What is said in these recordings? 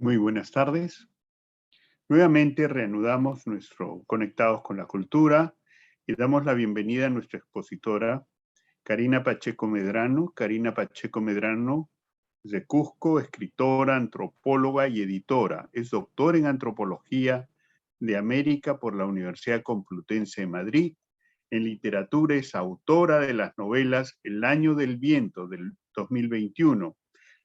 Muy buenas tardes. Nuevamente reanudamos nuestro Conectados con la Cultura y damos la bienvenida a nuestra expositora, Karina Pacheco Medrano. Karina Pacheco Medrano es de Cusco, escritora, antropóloga y editora. Es doctora en Antropología de América por la Universidad Complutense de Madrid. En literatura es autora de las novelas El Año del Viento del 2021,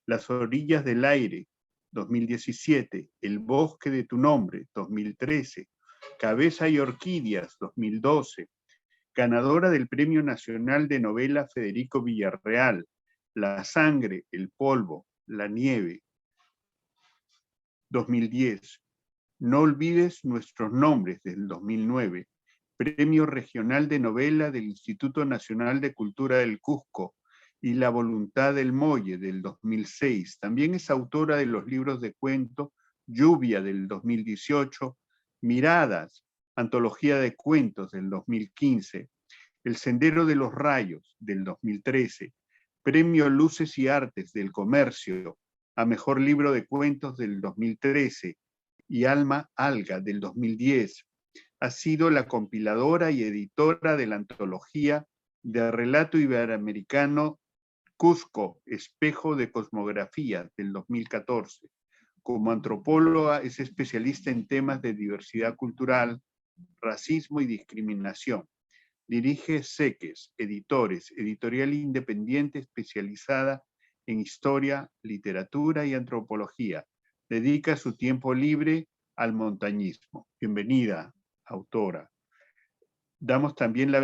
Las Orillas del Aire 2017, El Bosque de tu Nombre 2013, Cabeza y Orquídeas 2012, ganadora del Premio Nacional de Novela Federico Villarreal, La Sangre, el Polvo, la Nieve 2010, No olvides nuestros nombres del 2009, Premio Regional de Novela del Instituto Nacional de Cultura del Cusco y La Voluntad del Molle del 2006. También es autora de los libros de cuento Lluvia del 2018, Miradas, Antología de Cuentos del 2015, El Sendero de los Rayos del 2013, Premio Luces y Artes del Comercio a Mejor Libro de Cuentos del 2013 y Alma Alga del 2010. Ha sido la compiladora y editora de la antología de relato iberoamericano Cusco, Espejo de Cosmografía del 2014. Como antropóloga es especialista en temas de diversidad cultural, racismo y discriminación. Dirige Seques, Editores, editorial independiente especializada en historia, literatura y antropología. Dedica su tiempo libre al montañismo. Bienvenida, autora. Damos también la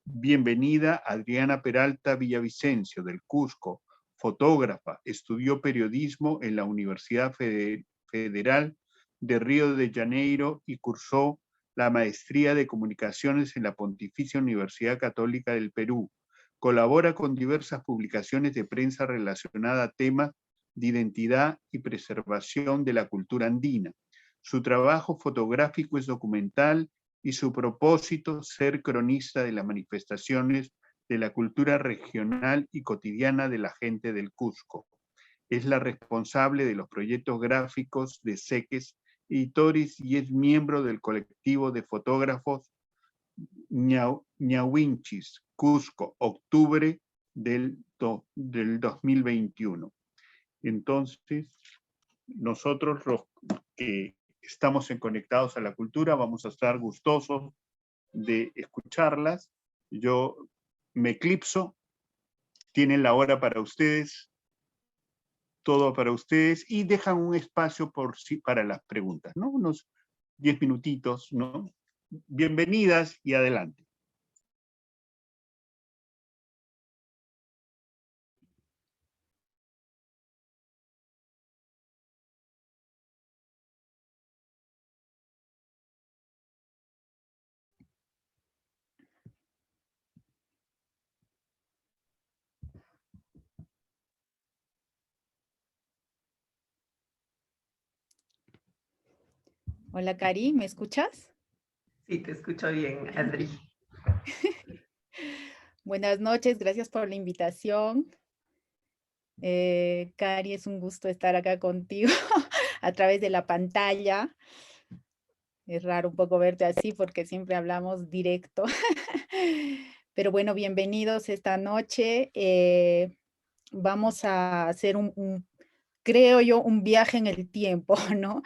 bienvenida a Adriana Peralta Villavicencio, del Cusco, fotógrafa, estudió periodismo en la Universidad Federal de Río de Janeiro y cursó la maestría de comunicaciones en la Pontificia Universidad Católica del Perú. Colabora con diversas publicaciones de prensa relacionadas a temas de identidad y preservación de la cultura andina. Su trabajo fotográfico es documental y su propósito ser cronista de las manifestaciones de la cultura regional y cotidiana de la gente del Cusco. Es la responsable de los proyectos gráficos de Seques Editores y es miembro del colectivo de fotógrafos Ñawinchis, Cusco, octubre del 2021. Entonces, nosotros los que estamos conectados a la cultura vamos a estar gustosos de escucharlas. Yo me eclipso, tienen la hora para ustedes, todo para ustedes, y dejan un espacio para las preguntas, ¿no? Unos 10 minutitos, ¿no? Bienvenidas y adelante. Hola, Cari, ¿me escuchas? Sí, te escucho bien, Adri. Buenas noches, gracias por la invitación. Cari, es un gusto estar acá contigo a través de la pantalla. Es raro un poco verte así porque siempre hablamos directo. Pero bueno, bienvenidos esta noche. Vamos a hacer creo yo, un viaje en el tiempo, ¿no?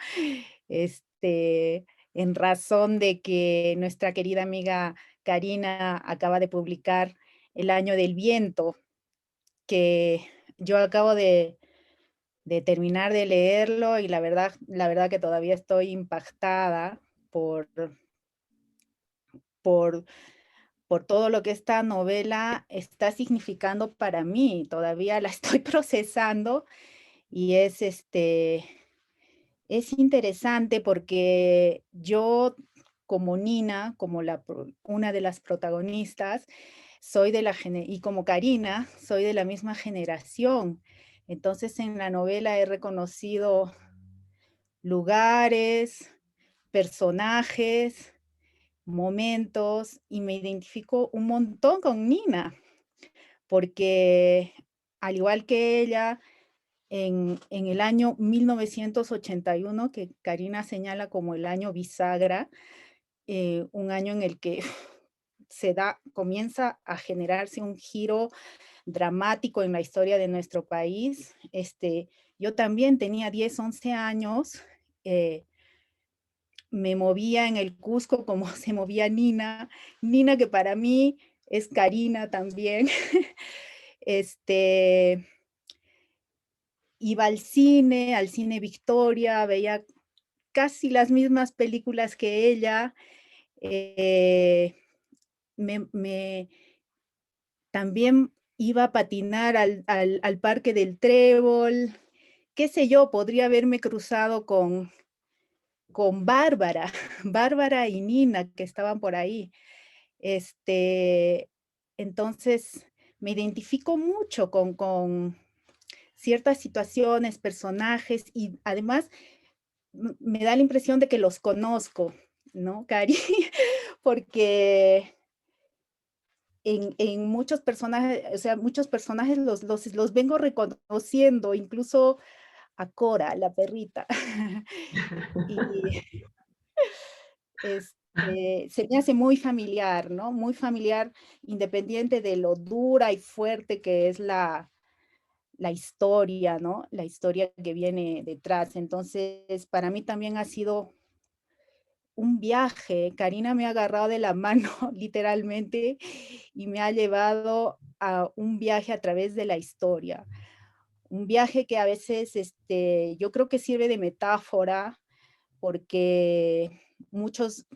En razón de que nuestra querida amiga Karina acaba de publicar El Año del Viento, que yo acabo de terminar de leerlo y la verdad que todavía estoy impactada por, por, por todo lo que esta novela está significando para mí. Todavía la estoy procesando y es interesante porque yo como Nina, como una de las protagonistas, y como Karina, soy de la misma generación. Entonces en la novela he reconocido lugares, personajes, momentos y me identifico un montón con Nina, porque al igual que ella, en el año 1981, que Karina señala como el año bisagra, un año en el que comienza a generarse un giro dramático en la historia de nuestro país. Yo también tenía 10, 11 años, me movía en el Cusco como se movía Nina, que para mí es Karina también. Iba al cine Victoria, veía casi las mismas películas que ella. También iba a patinar al Parque del Trébol, qué sé yo, podría haberme cruzado con Bárbara, Bárbara y Nina, que estaban por ahí. Entonces, me identifico mucho con ciertas situaciones, personajes, y además me da la impresión de que los conozco, ¿no, Cari? Porque en muchos personajes, o sea, muchos personajes los vengo reconociendo, incluso a Cora, la perrita. Y se me hace muy familiar, ¿no? Muy familiar, independiente de lo dura y fuerte que es la historia, ¿no? La historia que viene detrás. Entonces, para mí también ha sido un viaje. Karina me ha agarrado de la mano, literalmente, y me ha llevado a un viaje a través de la historia. Un viaje que a veces yo creo que sirve de metáfora, porque muchos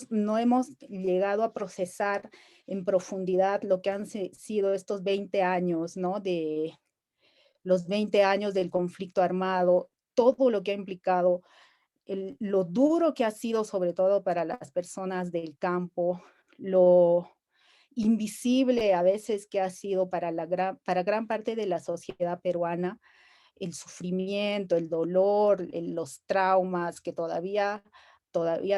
no hemos llegado a procesar en profundidad lo que han sido estos 20 años, ¿no? De los 20 años del conflicto armado, todo lo que ha implicado, lo duro que ha sido sobre todo para las personas del campo, lo invisible a veces que ha sido para gran parte de la sociedad peruana, el sufrimiento, el dolor, los traumas que todavía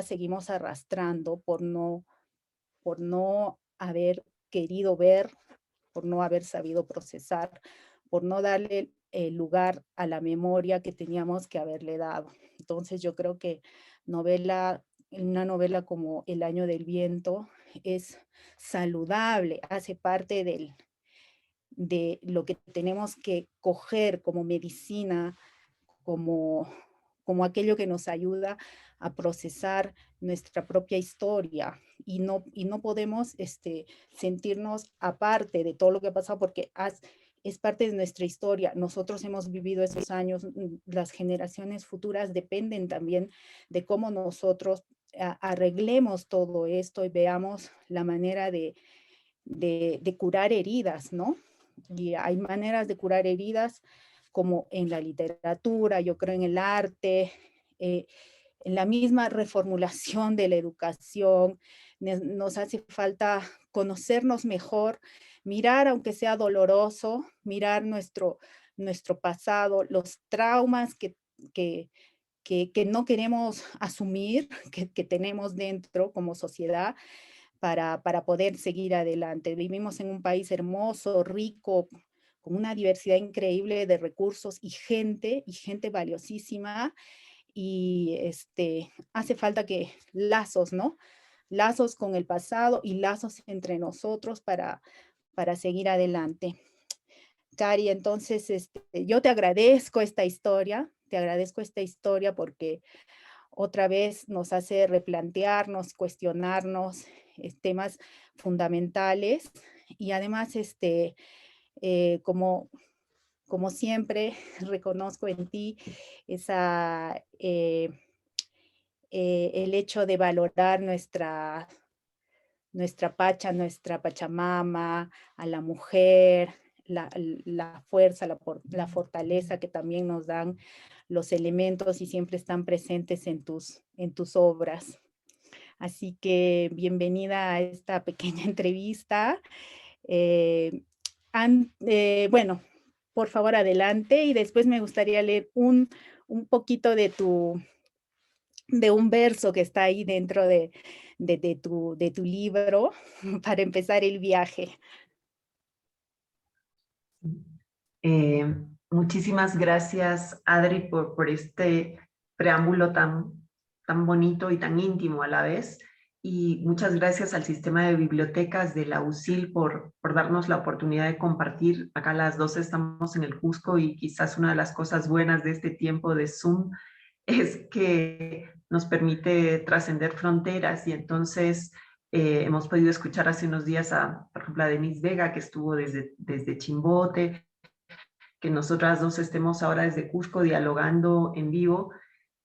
seguimos arrastrando por no haber querido ver, por no haber sabido procesar, por no darle el lugar a la memoria que teníamos que haberle dado. Entonces yo creo que una novela como El Año del Viento es saludable, hace parte de lo que tenemos que coger como medicina, como aquello que nos ayuda a procesar nuestra propia historia, y no podemos sentirnos aparte de todo lo que ha pasado, porque es parte de nuestra historia. Nosotros hemos vivido esos años, las generaciones futuras dependen también de cómo nosotros arreglemos todo esto y veamos la manera de curar heridas, ¿no? Y hay maneras de curar heridas como en la literatura, yo creo en el arte, en la misma reformulación de la educación. Nos hace falta conocernos mejor, mirar, aunque sea doloroso, mirar nuestro pasado, los traumas que no queremos asumir, que tenemos dentro como sociedad, para poder seguir adelante. Vivimos en un país hermoso, rico, con una diversidad increíble de recursos y gente valiosísima, y hace falta que lazos, ¿no? Lazos con el pasado y lazos entre nosotros para seguir adelante. Cari, entonces yo te agradezco esta historia porque otra vez nos hace replantearnos, cuestionarnos temas fundamentales, y además como siempre reconozco en ti el hecho de valorar nuestra Pachamama, a la mujer, la fuerza, la fortaleza que también nos dan los elementos y siempre están presentes en tus obras. Así que bienvenida a esta pequeña entrevista. Bueno, por favor, adelante, y después me gustaría leer un poquito de un verso que está ahí dentro de tu libro para empezar el viaje. Muchísimas gracias, Adri, por este preámbulo tan bonito y tan íntimo a la vez. Y muchas gracias al sistema de bibliotecas de la USIL por darnos la oportunidad de compartir. Acá las dos estamos en el Cusco y quizás una de las cosas buenas de este tiempo de Zoom es que nos permite trascender fronteras y entonces hemos podido escuchar hace unos días por ejemplo, a Denise Vega, que estuvo desde Chimbote, que nosotras dos estemos ahora desde Cusco dialogando en vivo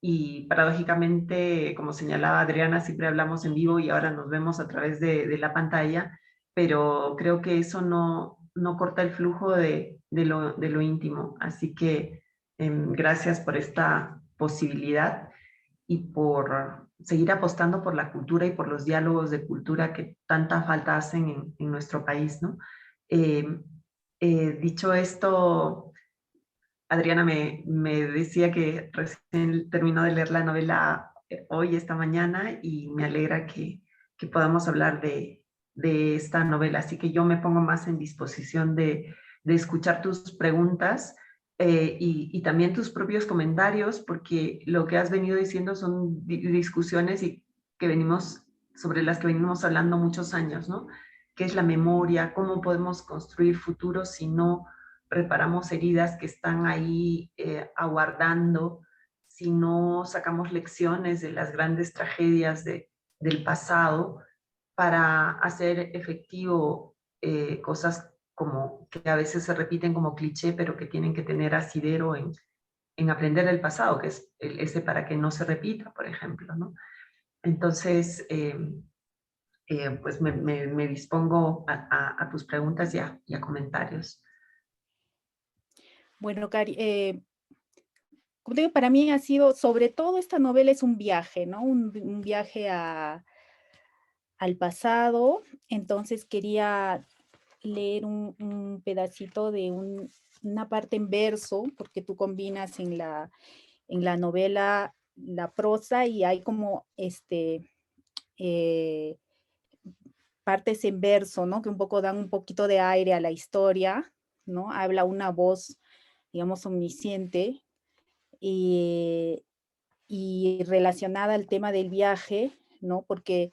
y paradójicamente, como señalaba Adriana, siempre hablamos en vivo y ahora nos vemos a través de la pantalla, pero creo que eso no corta el flujo de lo íntimo. Así que gracias por esta posibilidad y por seguir apostando por la cultura y por los diálogos de cultura que tanta falta hacen en nuestro país, ¿no? Eh, Dicho esto, Adriana me decía que recién terminó de leer la novela hoy, esta mañana, y me alegra que podamos hablar de esta novela. Así que yo me pongo más en disposición de escuchar tus preguntas y también tus propios comentarios, porque lo que has venido diciendo son discusiones sobre las que venimos hablando muchos años, ¿no? ¿Qué es la memoria? ¿Cómo podemos construir futuros si no reparamos heridas que están ahí aguardando, si no sacamos lecciones de las grandes tragedias del pasado para hacer efectivo cosas como que a veces se repiten como cliché, pero que tienen que tener asidero en aprender del pasado, que es ese para que no se repita, por ejemplo, ¿no? Entonces, pues me dispongo a tus preguntas y a comentarios. Bueno, Cari, como te digo, para mí ha sido, sobre todo esta novela es un viaje, ¿no? Un viaje al pasado. Entonces quería leer un pedacito de una parte en verso, porque tú combinas en la novela la prosa y hay como eh, partes en verso, ¿no? Que un poco dan un poquito de aire a la historia, ¿no? Habla una voz, digamos, omnisciente y relacionada al tema del viaje, ¿no? Porque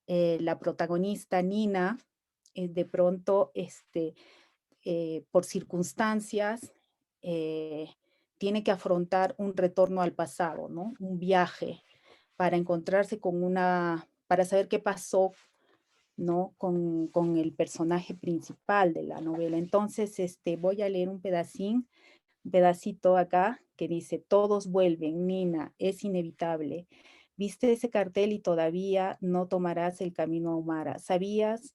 la protagonista, Nina, de pronto, por circunstancias, tiene que afrontar un retorno al pasado, ¿no? Un viaje para encontrarse para saber qué pasó, ¿no? Con el personaje principal de la novela. Entonces, voy a leer un pedacito acá que dice: todos vuelven, Nina, es inevitable. Viste ese cartel y todavía no tomarás el camino a Humara. Sabías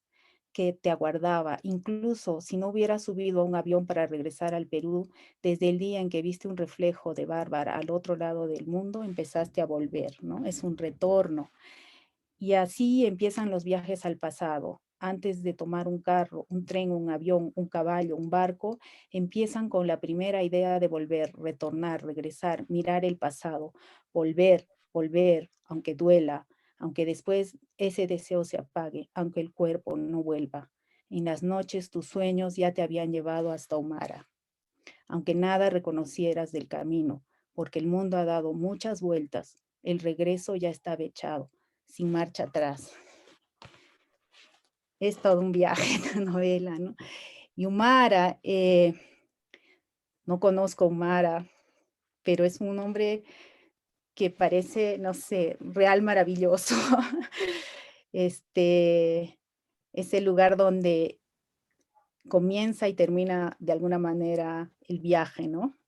que te aguardaba, incluso si no hubieras subido a un avión para regresar al Perú, desde el día en que viste un reflejo de Bárbara al otro lado del mundo, empezaste a volver, ¿no? Es un retorno. Y así empiezan los viajes al pasado. Antes de tomar un carro, un tren, un avión, un caballo, un barco, empiezan con la primera idea de volver, retornar, regresar, mirar el pasado, volver, aunque duela, aunque después ese deseo se apague, aunque el cuerpo no vuelva. En las noches tus sueños ya te habían llevado hasta Humara, aunque nada reconocieras del camino, porque el mundo ha dado muchas vueltas, el regreso ya estaba echado, sin marcha atrás. Es todo un viaje la novela, ¿no? Y Humara, no conozco a Humara, pero es un hombre que parece, no sé, real maravilloso. Es el lugar donde comienza y termina de alguna manera el viaje, ¿no?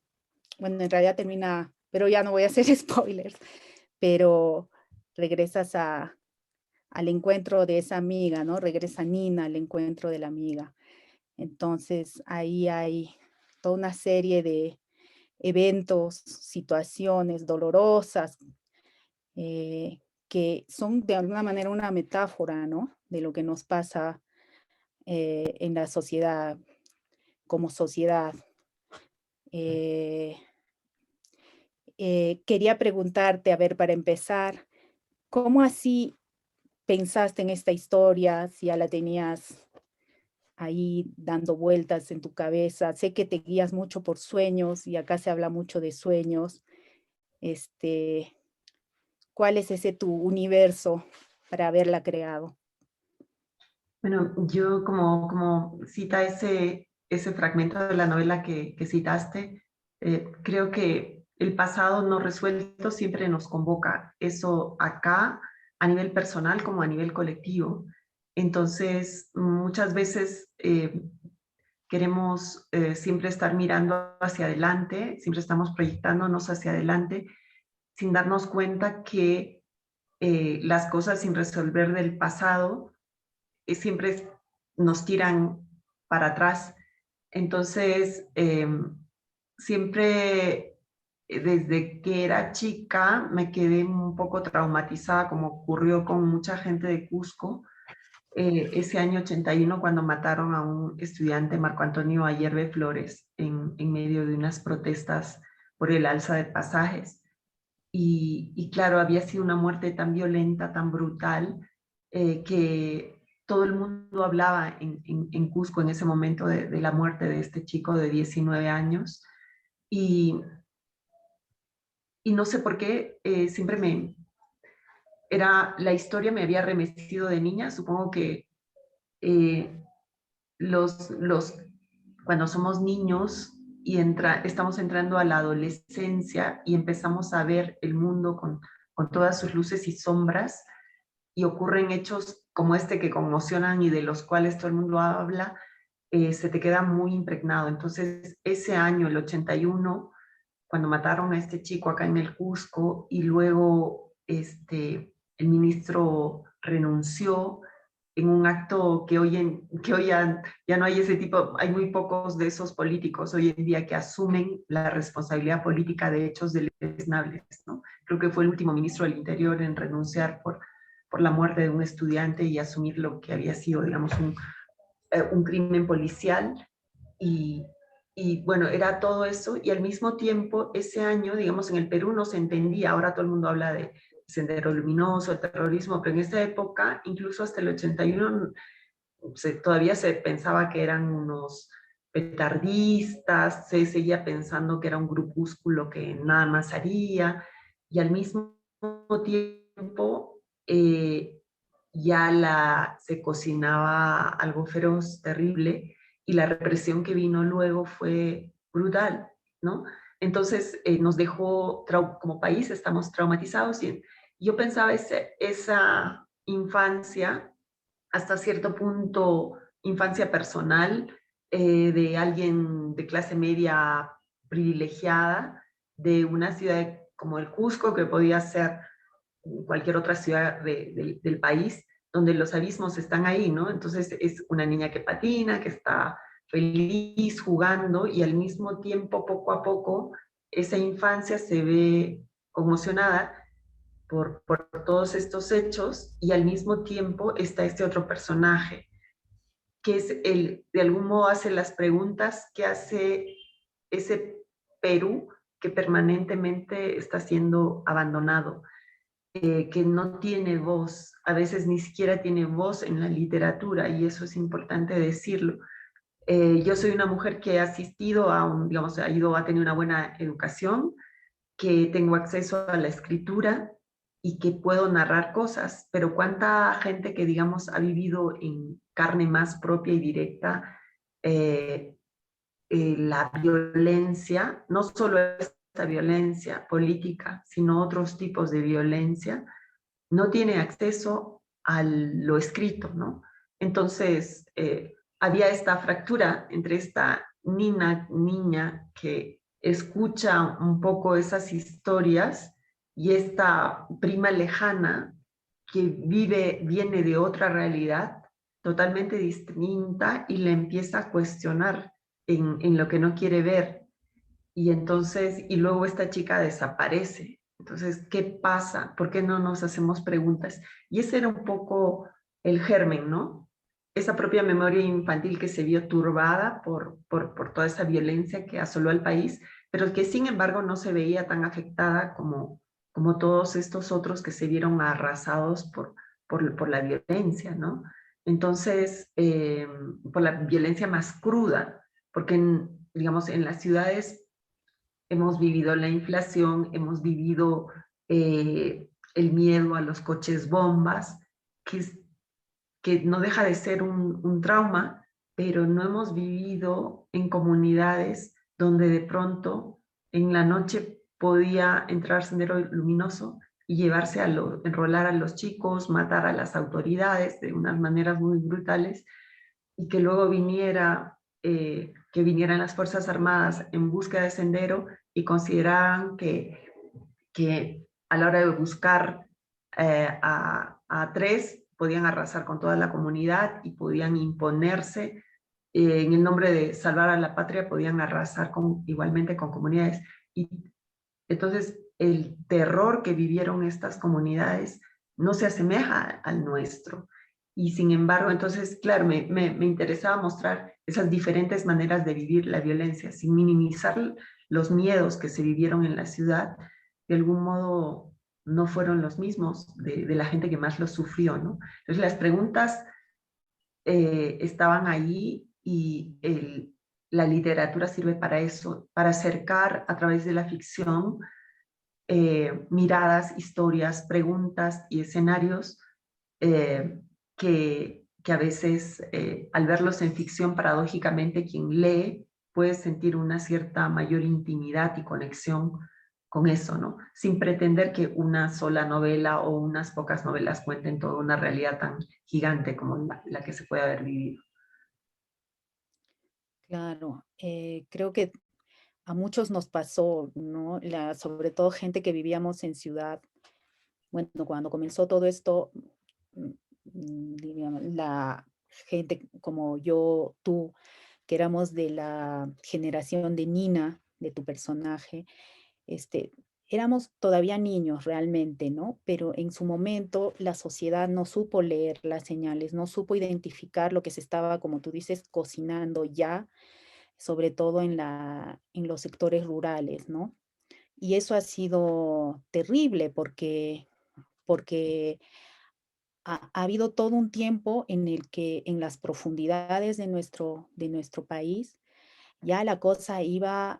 Bueno, en realidad termina, pero ya no voy a hacer spoilers, pero regresas al encuentro de esa amiga, ¿no? Regresa Nina al encuentro de la amiga. Entonces ahí hay toda una serie de eventos, situaciones dolorosas, que son de alguna manera una metáfora, ¿no? De lo que nos pasa en la sociedad, como sociedad. Quería preguntarte, a ver, para empezar, ¿cómo así pensaste en esta historia? Si ya la tenías ahí dando vueltas en tu cabeza? Sé que te guías mucho por sueños y acá se habla mucho de sueños. Este, ¿Cuál es ese tu universo para haberla creado? Bueno, yo como cita ese fragmento de la novela que citaste, creo que el pasado no resuelto siempre nos convoca, eso acá a nivel personal como a nivel colectivo. Entonces, muchas veces queremos siempre estar mirando hacia adelante, siempre estamos proyectándonos hacia adelante, sin darnos cuenta que las cosas sin resolver del pasado siempre nos tiran para atrás. Entonces, siempre desde que era chica me quedé un poco traumatizada, como ocurrió con mucha gente de Cusco, ese año 81 cuando mataron a un estudiante, Marco Antonio Ayerbe Flores, en medio de unas protestas por el alza de pasajes. Y claro, había sido una muerte tan violenta, tan brutal, que todo el mundo hablaba en Cusco en ese momento de la muerte de este chico de 19 años. Y, y no sé por qué, siempre la historia me había remecido de niña. Supongo que eh, cuando somos niños y estamos entrando a la adolescencia y empezamos a ver el mundo con todas sus luces y sombras, y ocurren hechos como este que conmocionan y de los cuales todo el mundo habla, se te queda muy impregnado. Entonces, ese año, el 81, cuando mataron a este chico acá en el Cusco y luego el ministro renunció en un acto que hoy ya no hay ese tipo, hay muy pocos de esos políticos hoy en día que asumen la responsabilidad política de hechos deleznables, ¿no? Creo que fue el último ministro del Interior en renunciar por la muerte de un estudiante y asumir lo que había sido, digamos, un crimen policial. Y, y bueno, era todo eso, y al mismo tiempo ese año, digamos, en el Perú no se entendía, ahora todo el mundo habla de Sendero Luminoso, el terrorismo, pero en esa época, incluso hasta el 81, todavía se pensaba que eran unos petardistas, se seguía pensando que era un grupúsculo que nada más haría, y al mismo tiempo se cocinaba algo feroz, terrible, y la represión que vino luego fue brutal, ¿no? Entonces nos dejó, como país estamos traumatizados, y yo pensaba esa infancia, hasta cierto punto, infancia personal, de alguien de clase media privilegiada, de una ciudad como el Cusco, que podía ser cualquier otra ciudad del país, donde los abismos están ahí, ¿no? Entonces es una niña que patina, que está feliz jugando, y al mismo tiempo, poco a poco, esa infancia se ve conmocionada por todos estos hechos, y al mismo tiempo está este otro personaje, que es de algún modo hace las preguntas que hace ese Perú que permanentemente está siendo abandonado, que no tiene voz, a veces ni siquiera tiene voz en la literatura, y eso es importante decirlo. Yo soy una mujer que ha asistido digamos, ha tenido una buena educación, que tengo acceso a la escritura y que puedo narrar cosas, pero cuánta gente que, digamos, ha vivido en carne más propia y directa eh, la violencia, no solo esta violencia política, sino otros tipos de violencia, no tiene acceso a lo escrito, ¿no? Entonces, había esta fractura entre esta niña que escucha un poco esas historias y esta prima lejana que viene de otra realidad totalmente distinta y le empieza a cuestionar en lo que no quiere ver. Y entonces, y luego esta chica desaparece. Entonces, ¿qué pasa? ¿Por qué no nos hacemos preguntas? Y ese era un poco el germen, ¿no? Esa propia memoria infantil que se vio turbada por toda esa violencia que asoló al país, pero que sin embargo no se veía tan afectada como todos estos otros que se vieron arrasados por la violencia, ¿no? Entonces, por la violencia más cruda, porque digamos, en las ciudades hemos vivido la inflación, hemos vivido el miedo a los coches bombas, que no deja de ser un trauma, pero no hemos vivido en comunidades donde de pronto en la noche podía entrar Sendero Luminoso y llevarse enrolar a los chicos, matar a las autoridades de unas maneras muy brutales, y que luego que vinieran las Fuerzas Armadas en búsqueda de Sendero y consideraran que a la hora de buscar a tres podían arrasar con toda la comunidad y podían imponerse en el nombre de salvar a la patria, podían arrasar igualmente con comunidades. Y entonces el terror que vivieron estas comunidades no se asemeja al nuestro. Y sin embargo, entonces, claro, me interesaba mostrar esas diferentes maneras de vivir la violencia, sin minimizar los miedos que se vivieron en la ciudad. De algún modo no fueron los mismos de la gente que más los sufrió, ¿no? Entonces las preguntas estaban allí, y la literatura sirve para eso, para acercar a través de la ficción miradas, historias, preguntas y escenarios que a veces al verlos en ficción, paradójicamente quien lee puede sentir una cierta mayor intimidad y conexión con eso, ¿no? Sin pretender que una sola novela o unas pocas novelas cuenten toda una realidad tan gigante como la que se puede haber vivido. Claro, creo que a muchos nos pasó, ¿no? Sobre todo gente que vivíamos en ciudad. Bueno, cuando comenzó todo esto, digamos, la gente como yo, tú, que éramos de la generación de Nina, de tu personaje, este, éramos todavía niños realmente, ¿no? Pero en su momento la sociedad no supo leer las señales, no supo identificar lo que se estaba, como tú dices, cocinando ya, sobre todo en los sectores rurales, ¿no? Y eso ha sido terrible porque ha habido todo un tiempo en el que en las profundidades de nuestro país ya la cosa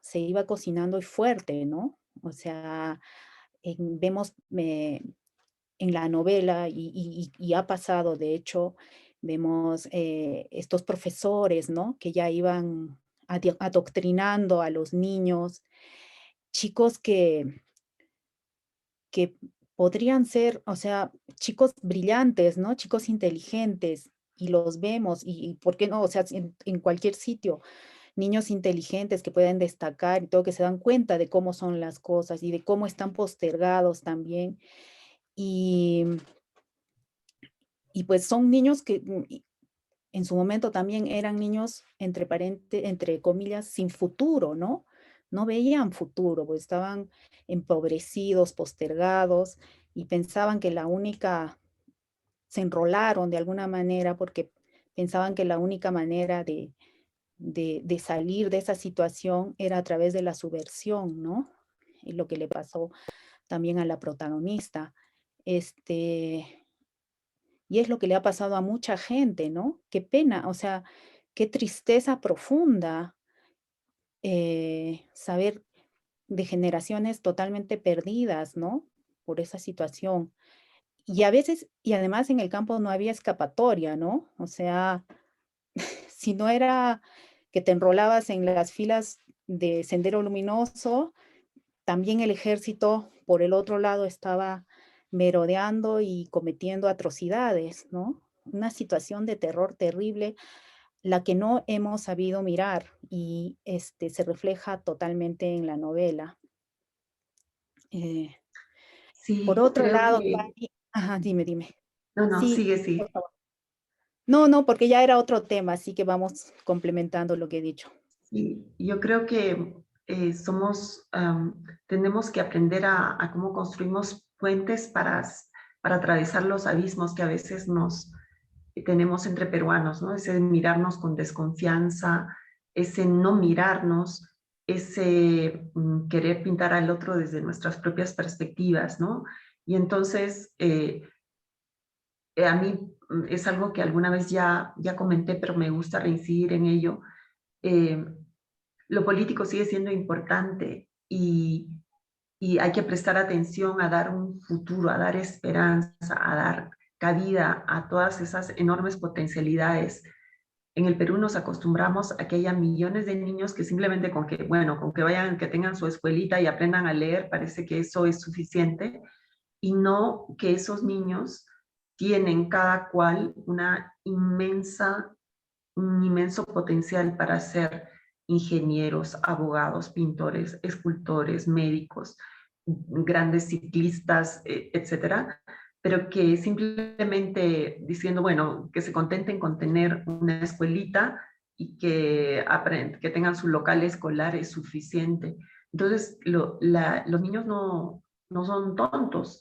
se iba cocinando y fuerte, ¿no? O sea, vemos en la novela y ha pasado, de hecho, vemos estos profesores, ¿no? Que ya iban adoctrinando a los niños, chicos que podrían ser, o sea, chicos brillantes, ¿no? Chicos inteligentes, y los vemos, y ¿por qué no? O sea, en cualquier sitio, niños inteligentes que pueden destacar y todo, que se dan cuenta de cómo son las cosas y de cómo están postergados también. Y, y pues son niños que en su momento también eran niños, entre comillas, sin futuro, ¿no? No veían futuro, pues estaban empobrecidos, postergados, y pensaban que se enrolaron de alguna manera porque pensaban que la única manera de salir de esa situación era a través de la subversión, ¿no? Y lo que le pasó también a la protagonista. Y es lo que le ha pasado a mucha gente, ¿no? Qué pena, o sea, qué tristeza profunda saber de generaciones totalmente perdidas, ¿no? Por esa situación. Y a veces, y además en el campo no había escapatoria, ¿no? O sea, si no era que te enrolabas en las filas de Sendero Luminoso, también el ejército por el otro lado estaba merodeando y cometiendo atrocidades, ¿no? Una situación de terror terrible, la que no hemos sabido mirar, y se refleja totalmente en la novela. Por Sí, otro creo lado, que... Fanny, ajá, dime. No, no, Sí, sigue, por sigue. favor. No, porque ya era otro tema, así que vamos complementando lo que he dicho. Sí, yo creo que tenemos que aprender a cómo construimos puentes para atravesar los abismos que a veces tenemos entre peruanos, ¿no? Ese mirarnos con desconfianza, ese no mirarnos, ese querer pintar al otro desde nuestras propias perspectivas, ¿no? Y entonces a mí es algo que alguna vez ya comenté, pero me gusta reincidir en ello. Lo político sigue siendo importante y hay que prestar atención a dar un futuro, a dar esperanza, a dar cabida a todas esas enormes potencialidades. En el Perú nos acostumbramos a que haya millones de niños que simplemente con que, bueno, con que vayan, que tengan su escuelita y aprendan a leer, parece que eso es suficiente, y no que esos niños tienen cada cual un inmenso potencial para ser ingenieros, abogados, pintores, escultores, médicos, grandes ciclistas, etcétera, pero que simplemente diciendo, bueno, que se contenten con tener una escuelita y que tengan su local escolar es suficiente. Entonces, los niños no son tontos.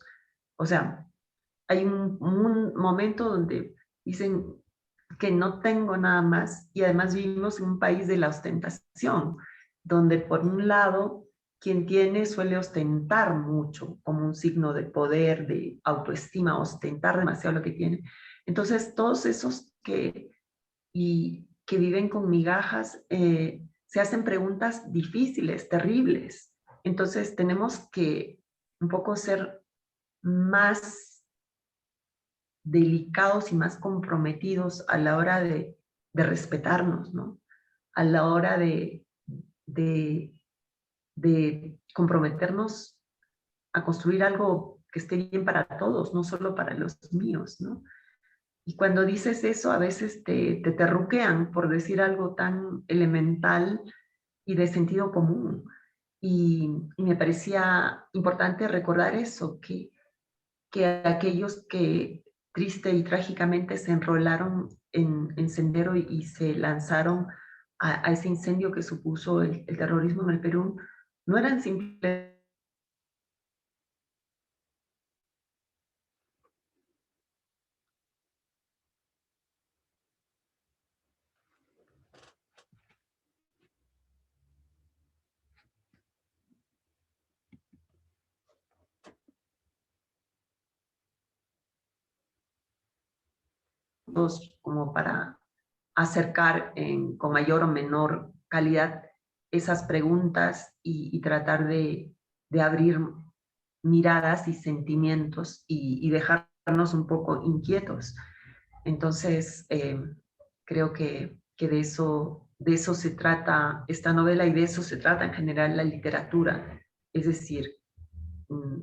O sea, hay un momento donde dicen que no tengo nada más y además vivimos en un país de la ostentación, donde por un lado quien tiene suele ostentar mucho como un signo de poder, de autoestima, ostentar demasiado lo que tiene. Entonces todos esos que viven con migajas se hacen preguntas difíciles, terribles. Entonces tenemos que un poco ser más delicados y más comprometidos a la hora de respetarnos, ¿no? A la hora de, de comprometernos a construir algo que esté bien para todos, no solo para los míos, ¿no? Y cuando dices eso, a veces te terruquean por decir algo tan elemental y de sentido común. Y me parecía importante recordar eso, que aquellos que triste y trágicamente se enrolaron en Sendero y se lanzaron a ese incendio que supuso el terrorismo en el Perú, no eran simples como para acercar con mayor o menor calidad esas preguntas y tratar de abrir miradas y sentimientos y dejarnos un poco inquietos. Entonces, creo que de eso se trata esta novela y de eso se trata en general la literatura. Es decir, mm,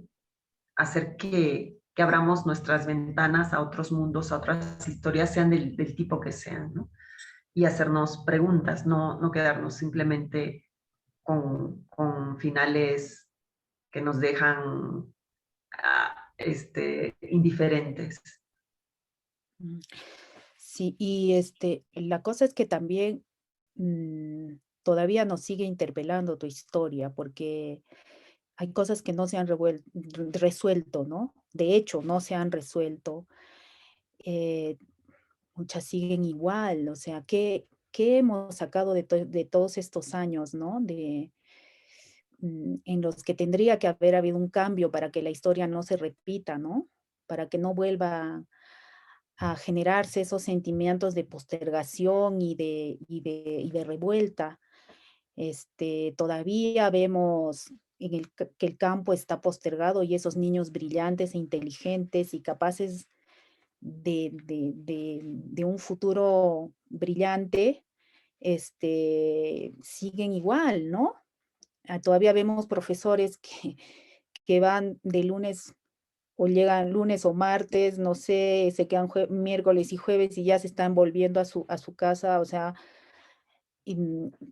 hacer que abramos nuestras ventanas a otros mundos, a otras historias, sean del tipo que sean, ¿no? Y hacernos preguntas, no quedarnos simplemente con finales que nos dejan indiferentes. Mm. Sí, y la cosa es que también todavía nos sigue interpelando tu historia, porque hay cosas que no se han resuelto, ¿no? De hecho, no se han resuelto. eh, Muchas siguen igual, o sea, ¿qué hemos sacado de todos estos años, ¿no? En los que tendría que haber habido un cambio para que la historia no se repita, ¿no? Para que no vuelva a generarse esos sentimientos de postergación y de revuelta. Todavía vemos que el campo está postergado y esos niños brillantes e inteligentes y capaces de un futuro brillante, siguen igual, ¿no? Todavía vemos profesores que van de lunes o llegan lunes o martes, no sé, se quedan miércoles y jueves y ya se están volviendo a su casa, o sea,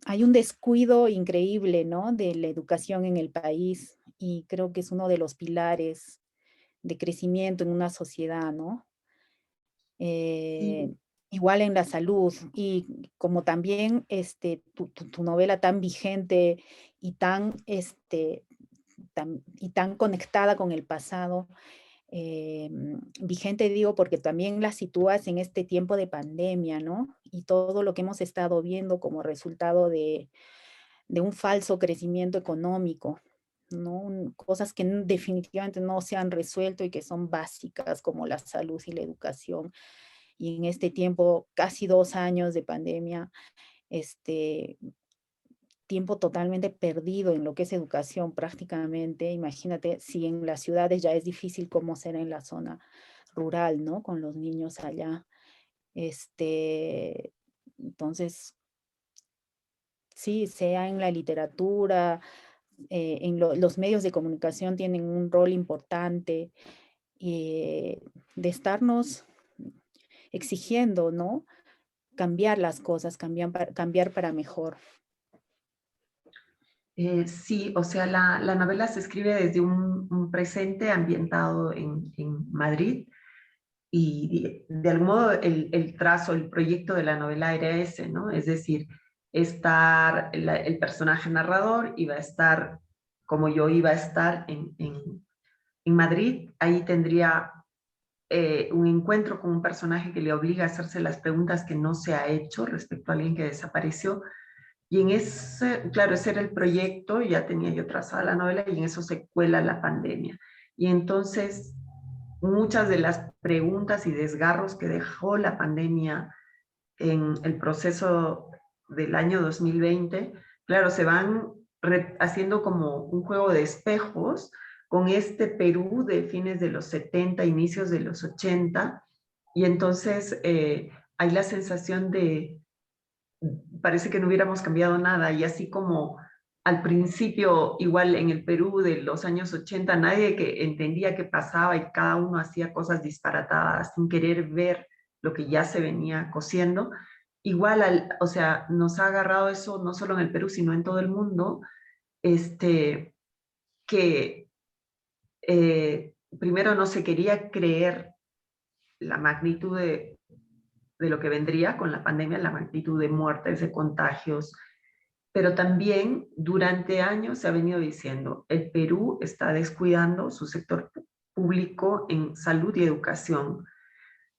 hay un descuido increíble, ¿no? De la educación en el país y creo que es uno de los pilares de crecimiento en una sociedad, ¿no? Eh, Sí, Igual en la salud y como también tu novela tan vigente y tan conectada con el pasado, vigente digo porque también la sitúas en este tiempo de pandemia, ¿no? Y todo lo que hemos estado viendo como resultado de un falso crecimiento económico, ¿no? Cosas que definitivamente no se han resuelto y que son básicas, como la salud y la educación. Y en este tiempo, casi 2 años de pandemia, este, tiempo totalmente perdido en lo que es educación prácticamente. Imagínate, si en las ciudades ya es difícil, cómo será en la zona rural, ¿no? Con los niños allá. Entonces, sí, sea en la literatura, los medios de comunicación tienen un rol importante, eh, de estarnos exigiendo, ¿no? Cambiar las cosas, cambiar para mejor. Sí, o sea, la novela se escribe desde un presente ambientado en Madrid, y de algún modo el trazo, el proyecto de la novela era ese, ¿no? Es decir, el personaje narrador iba a estar como yo iba a estar en Madrid. Ahí tendría un encuentro con un personaje que le obliga a hacerse las preguntas que no se ha hecho respecto a alguien que desapareció. Y en ese, claro, ese era el proyecto, ya tenía yo trazada la novela, y en eso se cuela la pandemia. Y entonces muchas de las preguntas y desgarros que dejó la pandemia en el proceso del año 2020, claro, se van haciendo como un juego de espejos con este Perú de fines de los 70, inicios de los 80, y entonces hay la sensación de, parece que no hubiéramos cambiado nada, y así como al principio, igual en el Perú de los años 80, nadie que entendía qué pasaba y cada uno hacía cosas disparatadas sin querer ver lo que ya se venía cociendo. Igual, o sea, nos ha agarrado eso no solo en el Perú, sino en todo el mundo, que primero no se quería creer la magnitud de lo que vendría con la pandemia, la magnitud de muertes, de contagios, pero también durante años se ha venido diciendo, el Perú está descuidando su sector público en salud y educación.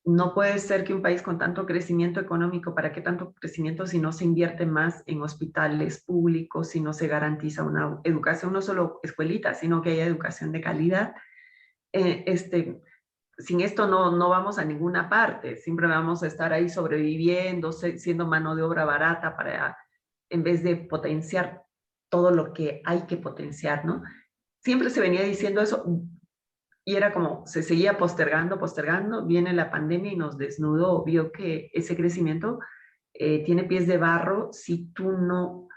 No puede ser que un país con tanto crecimiento económico, ¿para qué tanto crecimiento si no se invierte más en hospitales públicos, si no se garantiza una educación, no solo escuelita, sino que haya educación de calidad? Sin esto no vamos a ninguna parte, siempre vamos a estar ahí sobreviviendo, siendo mano de obra barata en vez de potenciar todo lo que hay que potenciar, ¿no? Siempre se venía diciendo eso, y era como, se seguía postergando, viene la pandemia y nos desnudó, vio que ese crecimiento tiene pies de barro si tú no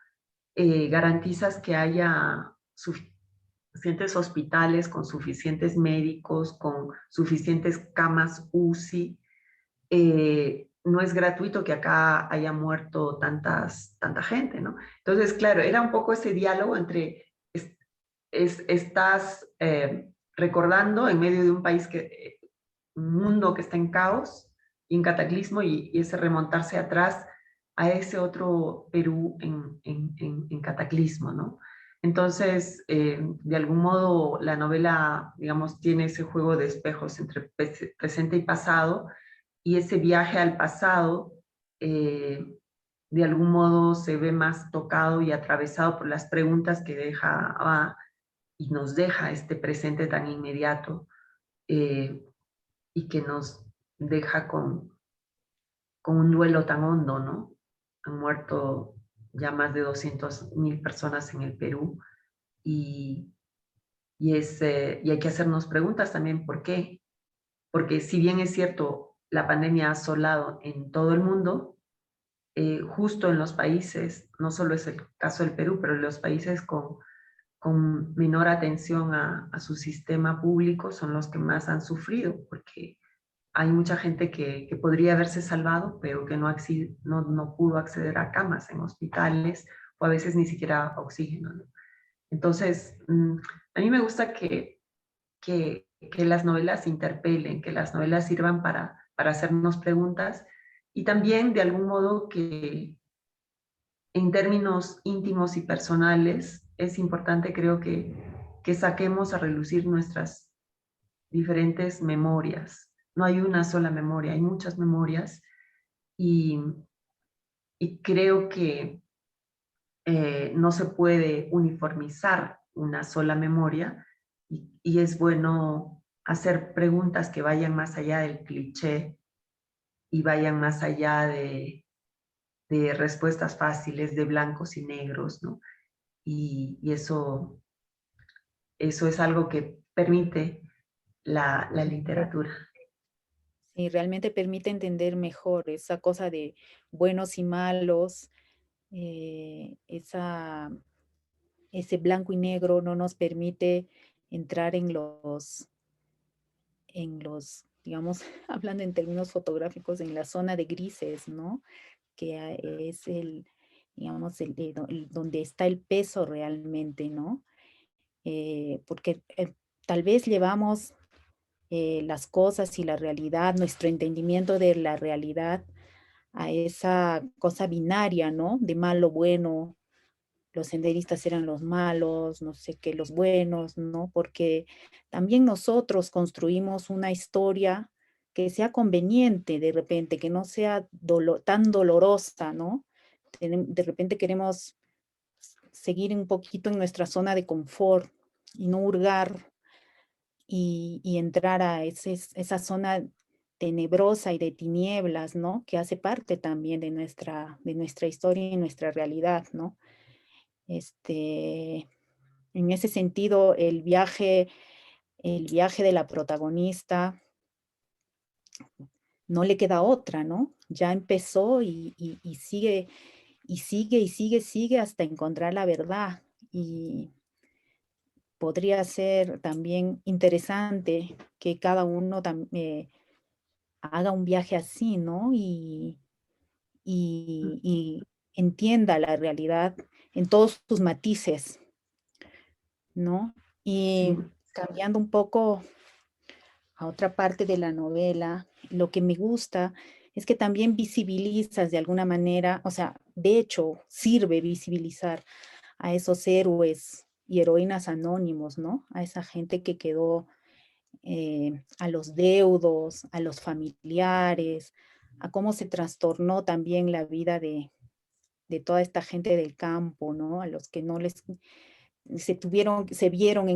garantizas que haya suficientes hospitales, con suficientes médicos, con suficientes camas UCI. No es gratuito que acá haya muerto tanta gente, ¿no? Entonces, claro, era un poco ese diálogo entre estás recordando en medio de un país un mundo que está en caos y en cataclismo, y ese remontarse atrás a ese otro Perú en cataclismo, ¿no? Entonces, de algún modo, la novela, digamos, tiene ese juego de espejos entre presente y pasado, y ese viaje al pasado, de algún modo, se ve más tocado y atravesado por las preguntas que deja y nos deja este presente tan inmediato, y que nos deja con un duelo tan hondo, ¿no? Han muerto ya más de 200.000 personas en el Perú, y, y hay que hacernos preguntas también, ¿por qué? Porque si bien es cierto, la pandemia ha asolado en todo el mundo, justo en los países, no solo es el caso del Perú, pero en los países con menor atención a su sistema público son los que más han sufrido, porque hay mucha gente que podría haberse salvado, pero que no pudo acceder a camas en hospitales, o a veces ni siquiera a oxígeno, ¿no? Entonces, a mí me gusta que las novelas interpelen, que las novelas sirvan para hacernos preguntas, y también de algún modo que en términos íntimos y personales es importante, creo que saquemos a relucir nuestras diferentes memorias. No hay una sola memoria, hay muchas memorias, y, y creo que no se puede uniformizar una sola memoria, y es bueno hacer preguntas que vayan más allá del cliché y vayan más allá de respuestas fáciles, de blancos y negros, ¿no? Y eso es algo que permite la literatura. Sí, realmente permite entender mejor esa cosa de buenos y malos, ese blanco y negro no nos permite entrar en los, digamos, hablando en términos fotográficos, en la zona de grises, ¿no? Es digamos, donde está el peso realmente, ¿no? Porque tal vez llevamos las cosas y la realidad, nuestro entendimiento de la realidad a esa cosa binaria, ¿no? De malo, bueno, los senderistas eran los malos, no sé qué, los buenos, ¿no? Porque también nosotros construimos una historia que sea conveniente de repente, que no sea tan dolorosa, ¿no? De repente queremos seguir un poquito en nuestra zona de confort y no hurgar y entrar a esa zona tenebrosa y de tinieblas, ¿no? Que hace parte también de nuestra historia y nuestra realidad, ¿no? En ese sentido, el viaje de la protagonista no le queda otra, ¿no? Ya empezó y sigue, y sigue, y sigue, sigue hasta encontrar la verdad. Y podría ser también interesante que cada uno haga un viaje así, ¿no? Y entienda la realidad en todos sus matices, ¿no? Sí, Y cambiando un poco a otra parte de la novela, lo que me gusta es que también visibilizas de alguna manera, o sea, de hecho, sirve visibilizar a esos héroes y heroínas anónimos, ¿no? A esa gente que quedó, a los deudos, a los familiares, a cómo se trastornó también la vida de toda esta gente del campo, ¿no? A los que no les se vieron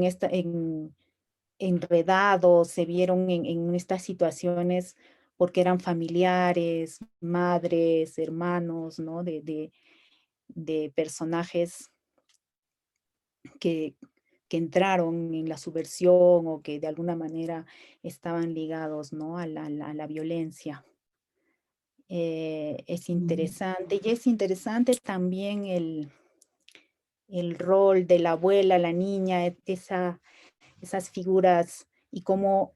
enredados, se vieron en estas situaciones porque eran familiares, madres, hermanos, ¿no? De personajes que, que entraron en la subversión o que de alguna manera estaban ligados, ¿no? a la violencia. Es interesante, y es interesante también el rol de la abuela, la niña, esas figuras y cómo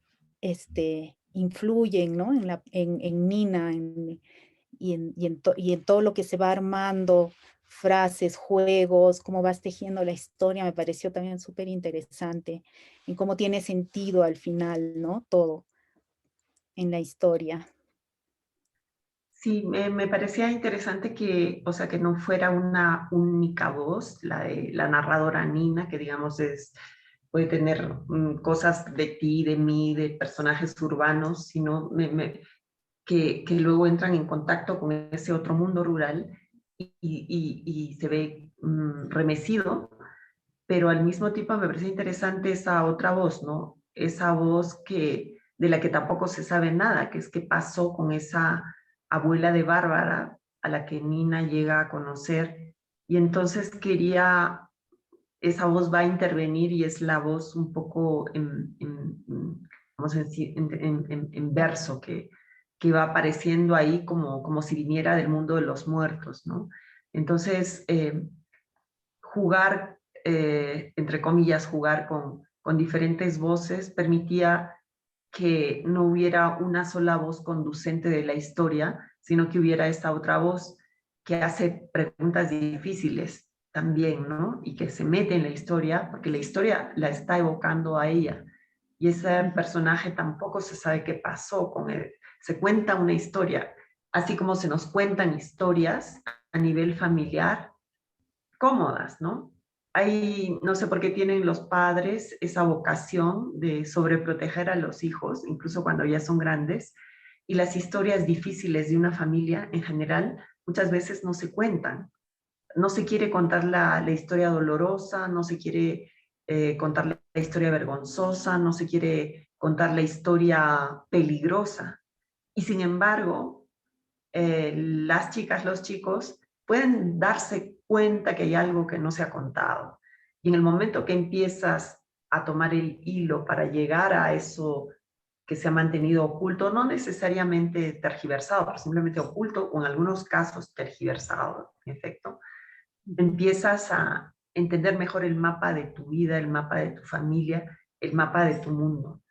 influyen, ¿no? en Nina y en todo lo que se va armando, frases, juegos, cómo vas tejiendo la historia, me pareció también súper interesante, en cómo tiene sentido al final, ¿no? Todo en la historia. sí, me parecía interesante que, o sea, que no fuera una única voz, la de la narradora Nina, que digamos puede tener cosas de ti, de mí, de personajes urbanos, sino que luego entran en contacto con ese otro mundo rural y se ve remecido, pero al mismo tiempo me parece interesante esa otra voz, ¿no? Esa voz de la que tampoco se sabe nada, que es qué pasó con esa abuela de Bárbara a la que Nina llega a conocer. Y entonces esa voz va a intervenir y es la voz un poco vamos a decir, en verso, que va apareciendo ahí como si viniera del mundo de los muertos, ¿no? Entonces, jugar, entre comillas, jugar con diferentes voces permitía que no hubiera una sola voz conducente de la historia, sino que hubiera esta otra voz que hace preguntas difíciles también, ¿no? Y que se mete en la historia, porque la historia la está evocando a ella. Y ese personaje tampoco se sabe qué pasó con él. Se cuenta una historia, así como se nos cuentan historias a nivel familiar, cómodas, ¿no? No sé por qué tienen los padres esa vocación de sobreproteger a los hijos, incluso cuando ya son grandes, y las historias difíciles de una familia en general muchas veces no se cuentan. No se quiere contar la historia dolorosa, no se quiere contar la historia vergonzosa, no se quiere contar la historia peligrosa. Y sin embargo, las chicas, los chicos, pueden darse cuenta que hay algo que no se ha contado. Y en el momento que empiezas a tomar el hilo para llegar a eso que se ha mantenido oculto, no necesariamente tergiversado, pero simplemente oculto, o en algunos casos tergiversado, en efecto, empiezas a entender mejor el mapa de tu vida, el mapa de tu familia, el mapa de tu mundo.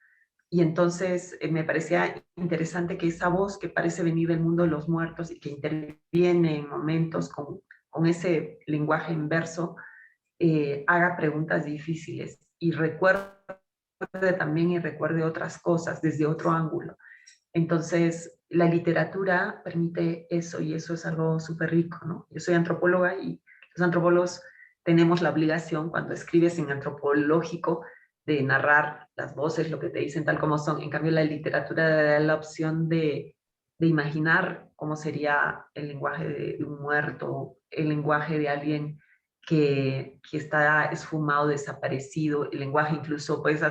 Y entonces me parecía interesante que esa voz que parece venir del mundo de los muertos y que interviene en momentos con ese lenguaje inverso, haga preguntas difíciles y recuerde también y recuerde otras cosas desde otro ángulo. Entonces, la literatura permite eso y eso es algo súper rico, ¿no? Yo soy antropóloga y los antropólogos tenemos la obligación, cuando escribes en antropológico, de narrar las voces, lo que te dicen tal como son. En cambio, la literatura da la opción de imaginar cómo sería el lenguaje de un muerto, el lenguaje de alguien que está esfumado, desaparecido, el lenguaje incluso puedes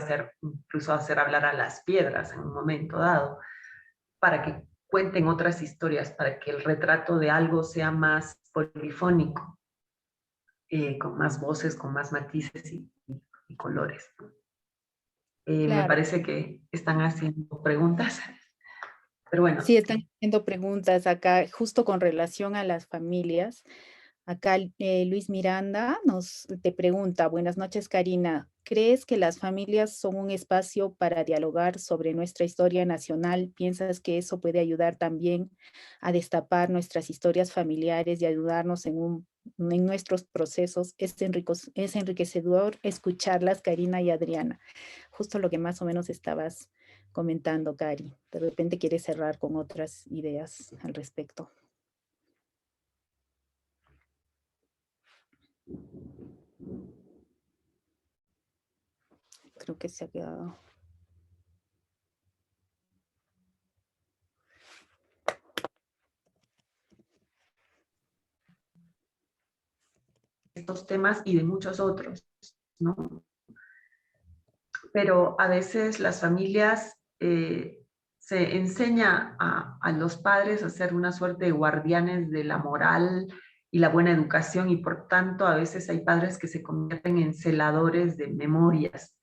incluso hacer hablar a las piedras en un momento dado, para que cuenten otras historias, para que el retrato de algo sea más polifónico, con más voces, con más matices y colores. Me Claro. parece que están haciendo preguntas, pero bueno. Sí, están haciendo preguntas acá, justo con relación a las familias. Acá Luis Miranda te pregunta, buenas noches Karina, ¿crees que las familias son un espacio para dialogar sobre nuestra historia nacional? ¿Piensas que eso puede ayudar también a destapar nuestras historias familiares y ayudarnos en nuestros procesos? Es enriquecedor escucharlas, Karina y Adriana. Justo lo que más o menos estabas comentando, Cari. De repente quieres cerrar con otras ideas al respecto. Creo que se ha quedado. Estos temas y de muchos otros, ¿no? Pero a veces las familias se enseña a los padres a ser una suerte de guardianes de la moral y la buena educación y por tanto a veces hay padres que se convierten en celadores de memorias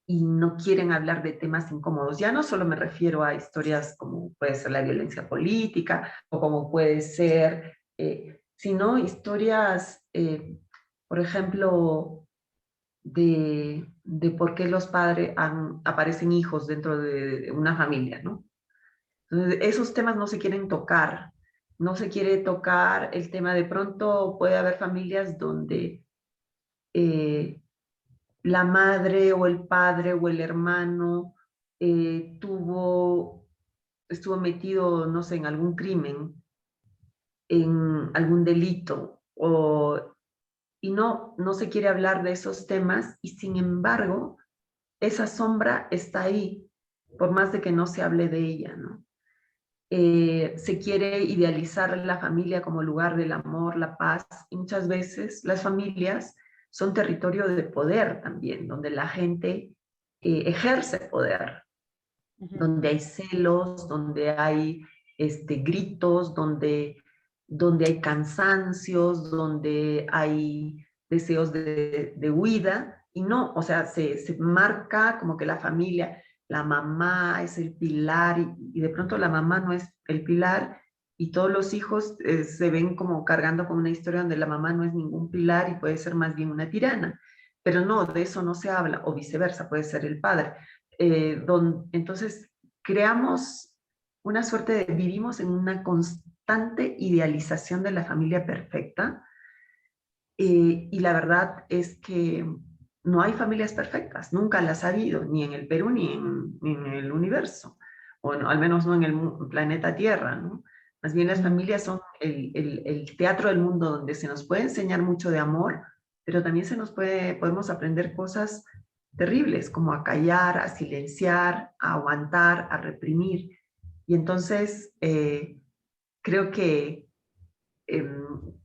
y no quieren hablar de temas incómodos. Ya no solo me refiero a historias como puede ser la violencia política o como puede ser, sino historias, por ejemplo, de por qué los padres aparecen hijos dentro de una familia, ¿no? Entonces, esos temas no se quieren tocar. No se quiere tocar el tema, de pronto puede haber familias donde la madre o el padre o el hermano estuvo metido, no sé, en algún crimen, en algún delito, y no se quiere hablar de esos temas, y sin embargo, esa sombra está ahí, por más de que no se hable de ella, ¿no? Se quiere idealizar la familia como lugar del amor, la paz, y muchas veces las familias son territorio de poder también, donde la gente ejerce poder, donde hay celos, donde hay gritos, donde hay cansancios, donde hay deseos de huida, y no, o sea, se marca como que la familia, la mamá es el pilar, y de pronto la mamá no es el pilar, y todos los hijos se ven como cargando con una historia donde la mamá no es ningún pilar y puede ser más bien una tirana. Pero no, de eso no se habla, o viceversa, puede ser el padre. Entonces, creamos una suerte de, vivimos en una constante idealización de la familia perfecta, y la verdad es que no hay familias perfectas, nunca las ha habido, ni en el Perú ni en el universo, o no, al menos no en el planeta Tierra, ¿no? Más bien las familias son el teatro del mundo donde se nos puede enseñar mucho de amor, pero también podemos aprender cosas terribles, como a callar, a silenciar, a aguantar, a reprimir. Y entonces creo que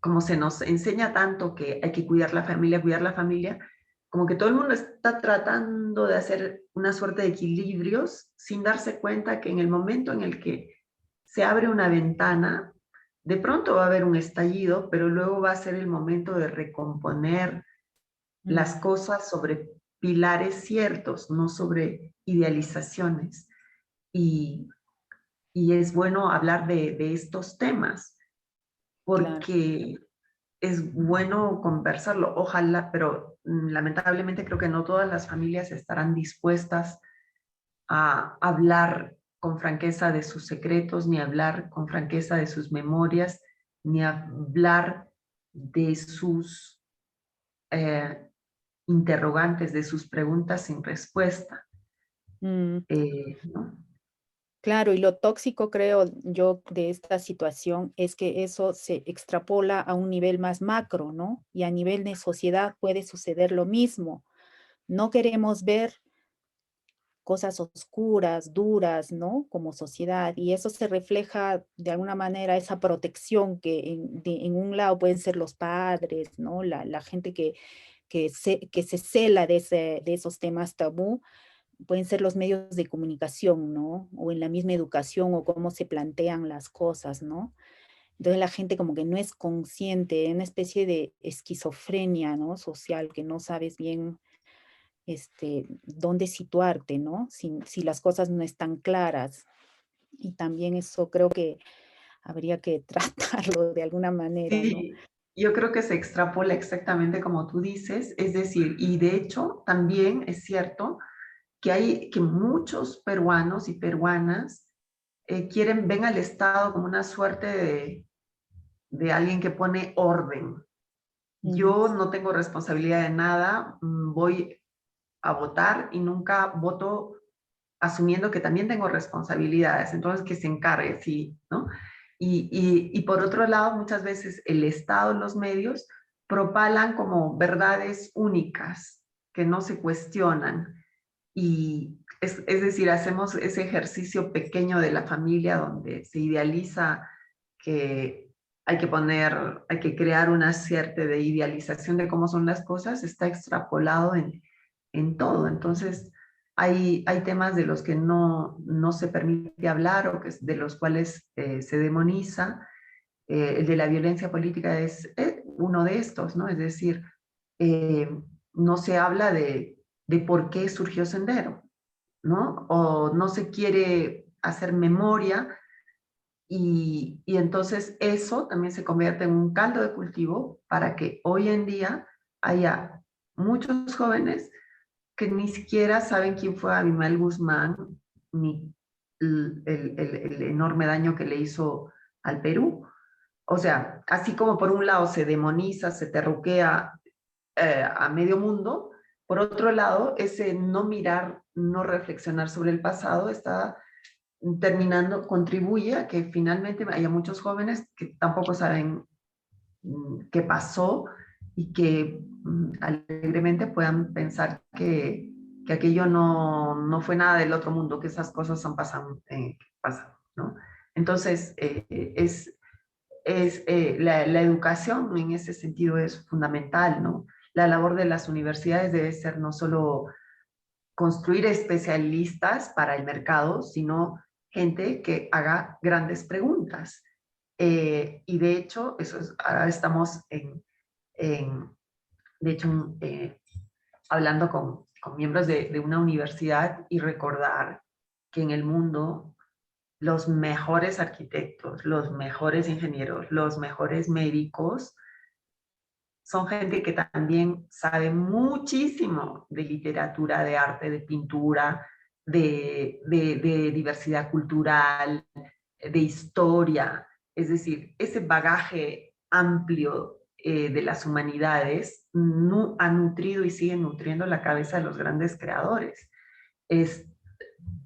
como se nos enseña tanto que hay que cuidar la familia, como que todo el mundo está tratando de hacer una suerte de equilibrios sin darse cuenta que en el momento en el que se abre una ventana, de pronto va a haber un estallido, pero luego va a ser el momento de recomponer las cosas sobre pilares ciertos, no sobre idealizaciones. Y, y es bueno hablar de estos temas, Claro. porque es bueno conversarlo, ojalá, pero lamentablemente creo que no todas las familias estarán dispuestas a hablar con franqueza de sus secretos, ni hablar con franqueza de sus memorias, ni hablar de sus interrogantes, de sus preguntas sin respuesta. Mm. ¿No? Claro, y lo tóxico, creo yo, de esta situación es que eso se extrapola a un nivel más macro, ¿no? Y a nivel de sociedad puede suceder lo mismo. No queremos ver cosas oscuras, duras, ¿no? Como sociedad, y eso se refleja de alguna manera esa protección que en un lado pueden ser los padres, ¿no? La gente que se cela de esos temas tabú, pueden ser los medios de comunicación, ¿no? O en la misma educación o cómo se plantean las cosas, ¿no? Entonces la gente como que no es consciente, una especie de esquizofrenia, ¿no? Social, que no sabes bien dónde situarte, ¿no? Si las cosas no están claras. Y también eso creo que habría que tratarlo de alguna manera, ¿no? Sí, yo creo que se extrapola exactamente como tú dices, es decir, y de hecho también es cierto que hay que muchos peruanos y peruanas ven al Estado como una suerte de alguien que pone orden. Ujú. Yo no tengo responsabilidad de nada, voy a votar y nunca voto asumiendo que también tengo responsabilidades, entonces que se encargue, sí, ¿no? Y por otro lado, muchas veces el Estado, los medios, propalan como verdades únicas que no se cuestionan. Y es decir, hacemos ese ejercicio pequeño de la familia donde se idealiza que hay que crear una cierta de idealización de cómo son las cosas, está extrapolado en todo. Entonces, hay temas de los que no se permite hablar o que, de los cuales se demoniza. El de la violencia política es uno de estos, ¿no? Es decir, eh, no se habla de por qué surgió Sendero, ¿no? O no se quiere hacer memoria y entonces eso también se convierte en un caldo de cultivo para que hoy en día haya muchos jóvenes que ni siquiera saben quién fue Abimael Guzmán, ni el enorme daño que le hizo al Perú. O sea, así como por un lado se demoniza, se terruquea a medio mundo, por otro lado, ese no mirar, no reflexionar sobre el pasado está terminando, contribuye a que finalmente haya muchos jóvenes que tampoco saben qué pasó y que alegremente puedan pensar que aquello no fue nada del otro mundo, que esas cosas pasan, ¿no? Entonces, la educación en ese sentido es fundamental, ¿no? La labor de las universidades debe ser no solo construir especialistas para el mercado, sino gente que haga grandes preguntas. Y de hecho, ahora estamos de hecho, hablando con miembros de una universidad y recordar que en el mundo los mejores arquitectos, los mejores ingenieros, los mejores médicos son gente que también sabe muchísimo de literatura, de arte, de pintura, de diversidad cultural, de historia. Es decir, ese bagaje amplio de las humanidades ha nutrido y sigue nutriendo la cabeza de los grandes creadores.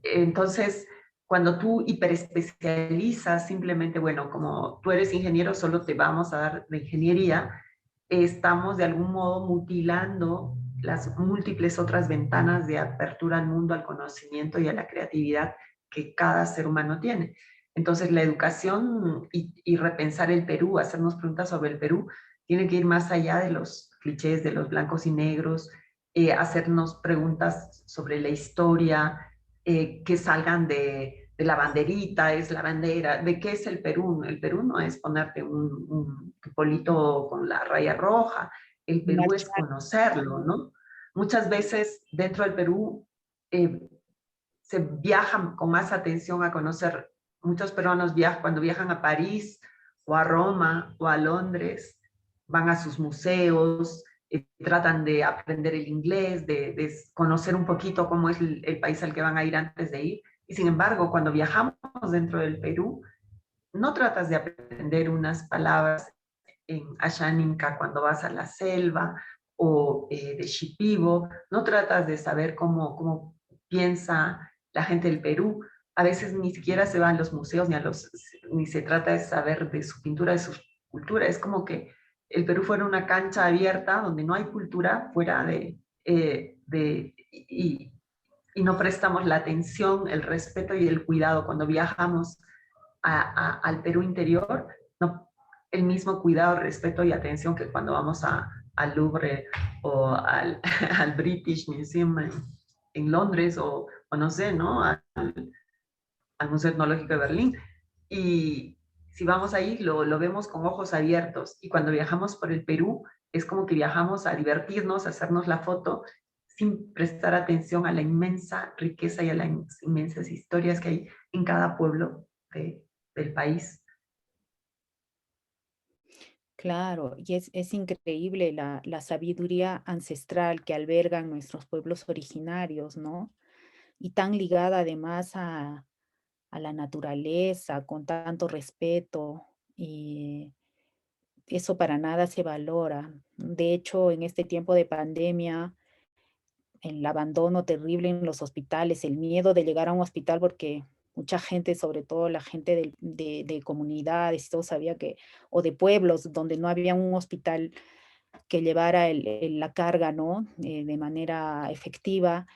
Entonces, cuando tú hiperespecializas, simplemente, bueno, como tú eres ingeniero, solo te vamos a dar de ingeniería, estamos de algún modo mutilando las múltiples otras ventanas de apertura al mundo, al conocimiento y a la creatividad que cada ser humano tiene. Entonces, la educación y repensar el Perú, hacernos preguntas sobre el Perú, tiene que ir más allá de los clichés de los blancos y negros, hacernos preguntas sobre la historia, que salgan de la banderita, es la bandera, de qué es el Perú. El Perú no es ponerte un polito con la raya roja, el Perú es Marchar. conocerlo, ¿no? Muchas veces dentro del Perú se viajan con más atención a conocer. Muchos peruanos cuando viajan a París o a Roma o a Londres, van a sus museos, tratan de aprender el inglés, de conocer un poquito cómo es el país al que van a ir antes de ir. Y sin embargo, cuando viajamos dentro del Perú, no tratas de aprender unas palabras en Ashaninka cuando vas a la selva o de Shipibo, no tratas de saber cómo piensa la gente del Perú. A veces ni siquiera se van a los museos ni se trata de saber de su pintura, de su cultura. Es como que el Perú fuera una cancha abierta donde no hay cultura fuera y no prestamos la atención, el respeto y el cuidado cuando viajamos al Perú interior, no, el mismo cuidado, respeto y atención que cuando vamos al Louvre o al British Museum en Londres o no sé, ¿no? Al Museo Etnológico de Berlín. Y si vamos ahí, lo vemos con ojos abiertos. Y cuando viajamos por el Perú, es como que viajamos a divertirnos, a hacernos la foto, sin prestar atención a la inmensa riqueza y a las inmensas historias que hay en cada pueblo del país. Claro, y es increíble la sabiduría ancestral que albergan nuestros pueblos originarios, ¿no? Y tan ligada además a la naturaleza, con tanto respeto, y eso para nada se valora. De hecho, en este tiempo de pandemia, el abandono terrible en los hospitales, el miedo de llegar a un hospital porque mucha gente, sobre todo la gente de comunidades y todo sabía que, o de pueblos donde no había un hospital que llevara la carga, ¿no? De manera efectiva,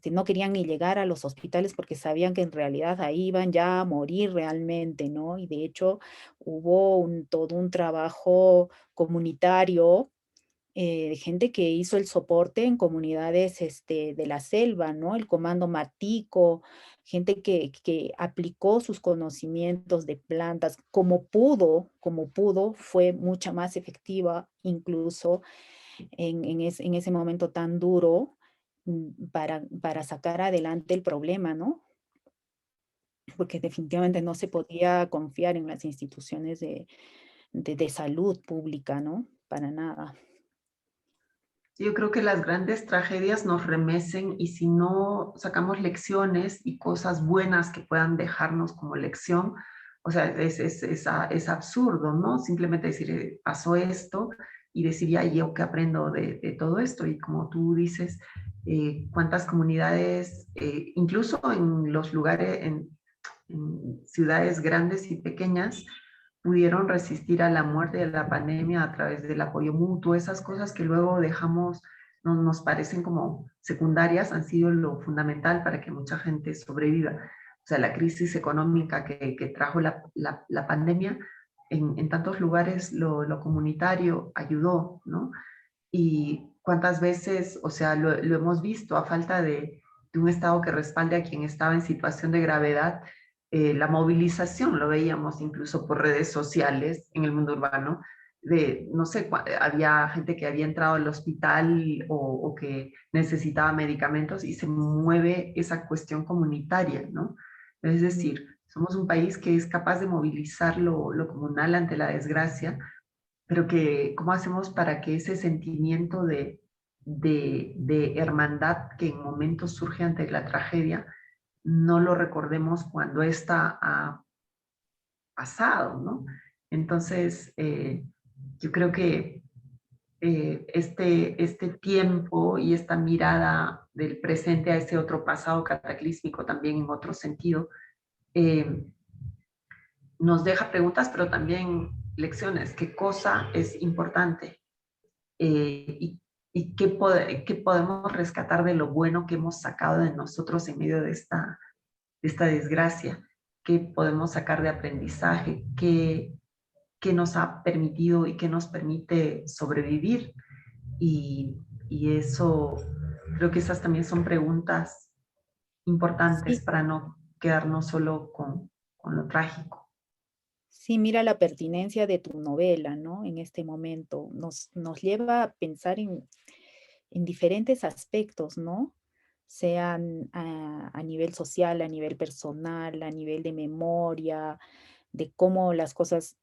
no querían ni llegar a los hospitales porque sabían que en realidad ahí iban ya a morir realmente, ¿no? Y de hecho hubo todo un trabajo comunitario, de gente que hizo el soporte en comunidades de la selva, ¿no? El Comando Matico, gente que aplicó sus conocimientos de plantas como pudo, fue mucha más efectiva incluso en ese momento tan duro, para sacar adelante el problema, ¿no? Porque definitivamente no se podía confiar en las instituciones de salud pública, ¿no? Para nada. Yo creo que las grandes tragedias nos remecen y si no sacamos lecciones y cosas buenas que puedan dejarnos como lección, o sea, es absurdo, ¿no? Simplemente decir, pasó esto y decir, ya, ¿yo qué aprendo de todo esto? Y como tú dices, cuántas comunidades, incluso en los lugares, en ciudades grandes y pequeñas, pudieron resistir a la muerte y a la pandemia a través del apoyo mutuo. Esas cosas que luego dejamos, nos parecen como secundarias, han sido lo fundamental para que mucha gente sobreviva. O sea, la crisis económica que trajo la pandemia, en tantos lugares lo comunitario ayudó, ¿no? Y cuántas veces, o sea, lo hemos visto a falta de un Estado que respalde a quien estaba en situación de gravedad, la movilización, lo veíamos incluso por redes sociales en el mundo urbano, de, no sé, había gente que había entrado al hospital o que necesitaba medicamentos y se mueve esa cuestión comunitaria, ¿no? Es decir, somos un país que es capaz de movilizar lo comunal ante la desgracia, pero que, ¿cómo hacemos para que ese sentimiento de hermandad que en momentos surge ante la tragedia, no lo recordemos cuando está pasado, ¿no? Entonces, yo creo que este tiempo y esta mirada del presente a ese otro pasado cataclísmico también en otro sentido, eh, nos deja preguntas, pero también lecciones. ¿Qué cosa es importante? Y qué podemos rescatar de lo bueno que hemos sacado de nosotros en medio de esta desgracia, qué podemos sacar de aprendizaje, qué nos ha permitido y qué nos permite sobrevivir. Y Y eso, creo que esas también son preguntas importantes Sí, para no quedarnos solo con lo trágico. sí, mira la pertinencia de tu novela, ¿no? En este momento nos lleva a pensar en diferentes aspectos, ¿no? Sean a nivel social, a nivel personal, a nivel de memoria, de cómo las cosas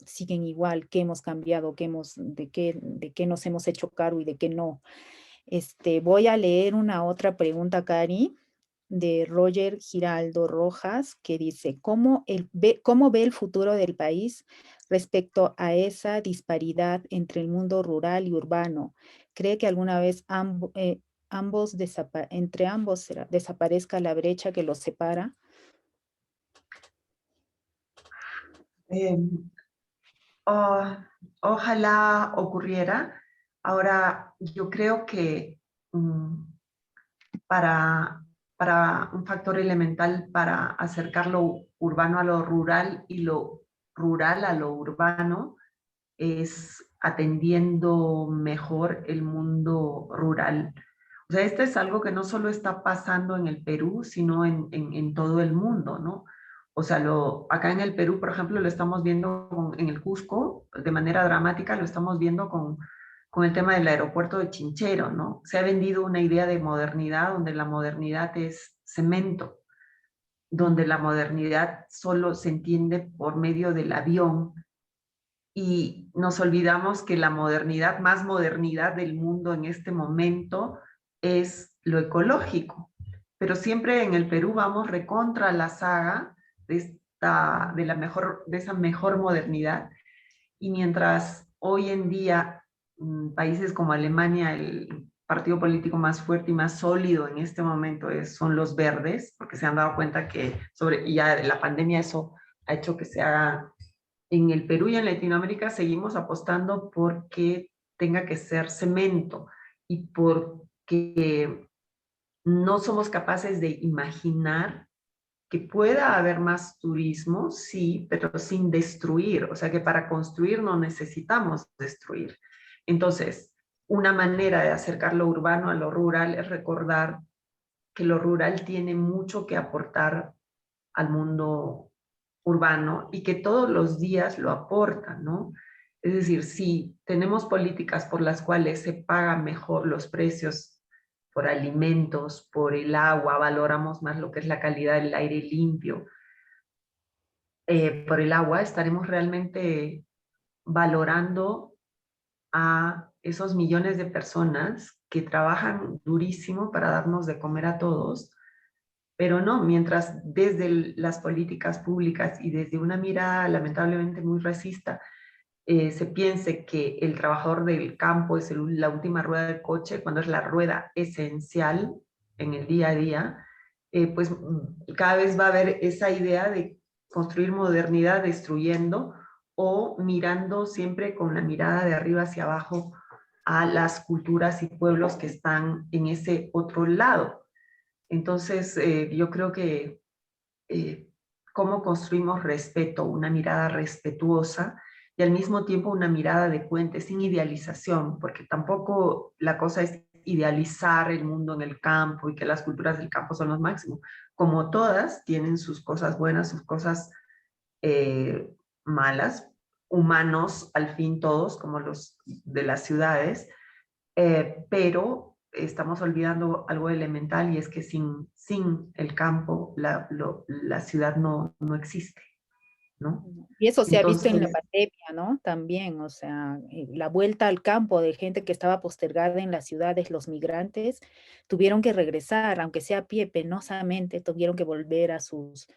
siguen igual, qué hemos cambiado, de qué nos hemos hecho cargo y de qué no. Voy a leer una otra pregunta, Cari, de Roger Giraldo Rojas, que dice, ¿cómo ve el futuro del país respecto a esa disparidad entre el mundo rural y urbano? ¿Cree que alguna vez entre ambos desaparezca la brecha que los separa? Eh, o- Ojalá ocurriera. Ahora, yo creo que para, para un factor elemental para acercar lo urbano a lo rural y lo rural a lo urbano es atendiendo mejor el mundo rural. O sea, esto es algo que no solo está pasando en el Perú, sino en todo el mundo, ¿no? O sea, acá en el Perú, por ejemplo, lo estamos viendo en el Cusco, de manera dramática, lo estamos viendo con el tema del aeropuerto de Chinchero, ¿no? Se ha vendido una idea de modernidad donde la modernidad es cemento, donde la modernidad solo se entiende por medio del avión, y nos olvidamos que la modernidad, más modernidad del mundo en este momento es lo ecológico. Pero siempre en el Perú vamos recontra la saga de esa mejor modernidad. Y mientras hoy en día países como Alemania, el partido político más fuerte y más sólido en este momento son los verdes, porque se han dado cuenta que y ya la pandemia eso ha hecho que se haga. En el Perú y en Latinoamérica seguimos apostando porque tenga que ser cemento y porque no somos capaces de imaginar que pueda haber más turismo, sí, pero sin destruir. O sea que para construir no necesitamos destruir. Entonces, una manera de acercar lo urbano a lo rural es recordar que lo rural tiene mucho que aportar al mundo urbano y que todos los días lo aportan, ¿no? Es decir, si tenemos políticas por las cuales se pagan mejor los precios por alimentos, por el agua, valoramos más lo que es la calidad del aire limpio, por el agua, estaremos realmente valorando a esos millones de personas que trabajan durísimo para darnos de comer a todos. Pero no, mientras desde las políticas públicas y desde una mirada lamentablemente muy racista, se piense que el trabajador del campo es la última rueda del coche, cuando es la rueda esencial en el día a día, pues cada vez va a haber esa idea de construir modernidad destruyendo o mirando siempre con la mirada de arriba hacia abajo a las culturas y pueblos que están en ese otro lado. Entonces, yo creo que eh, cómo construimos respeto, una mirada respetuosa y al mismo tiempo una mirada de puente, sin idealización, porque tampoco la cosa es idealizar el mundo en el campo y que las culturas del campo son los máximos. Como todas, tienen sus cosas buenas, sus cosas eh, malas, humanos al fin todos, como los de las ciudades, pero estamos olvidando algo elemental y es que sin el campo la ciudad no existe, ¿no? Y eso se ha visto en la Entonces, pandemia, ¿no? También, o sea, la vuelta al campo de gente que estaba postergada en las ciudades, los migrantes, tuvieron que regresar, aunque sea a pie, penosamente, tuvieron que volver a sus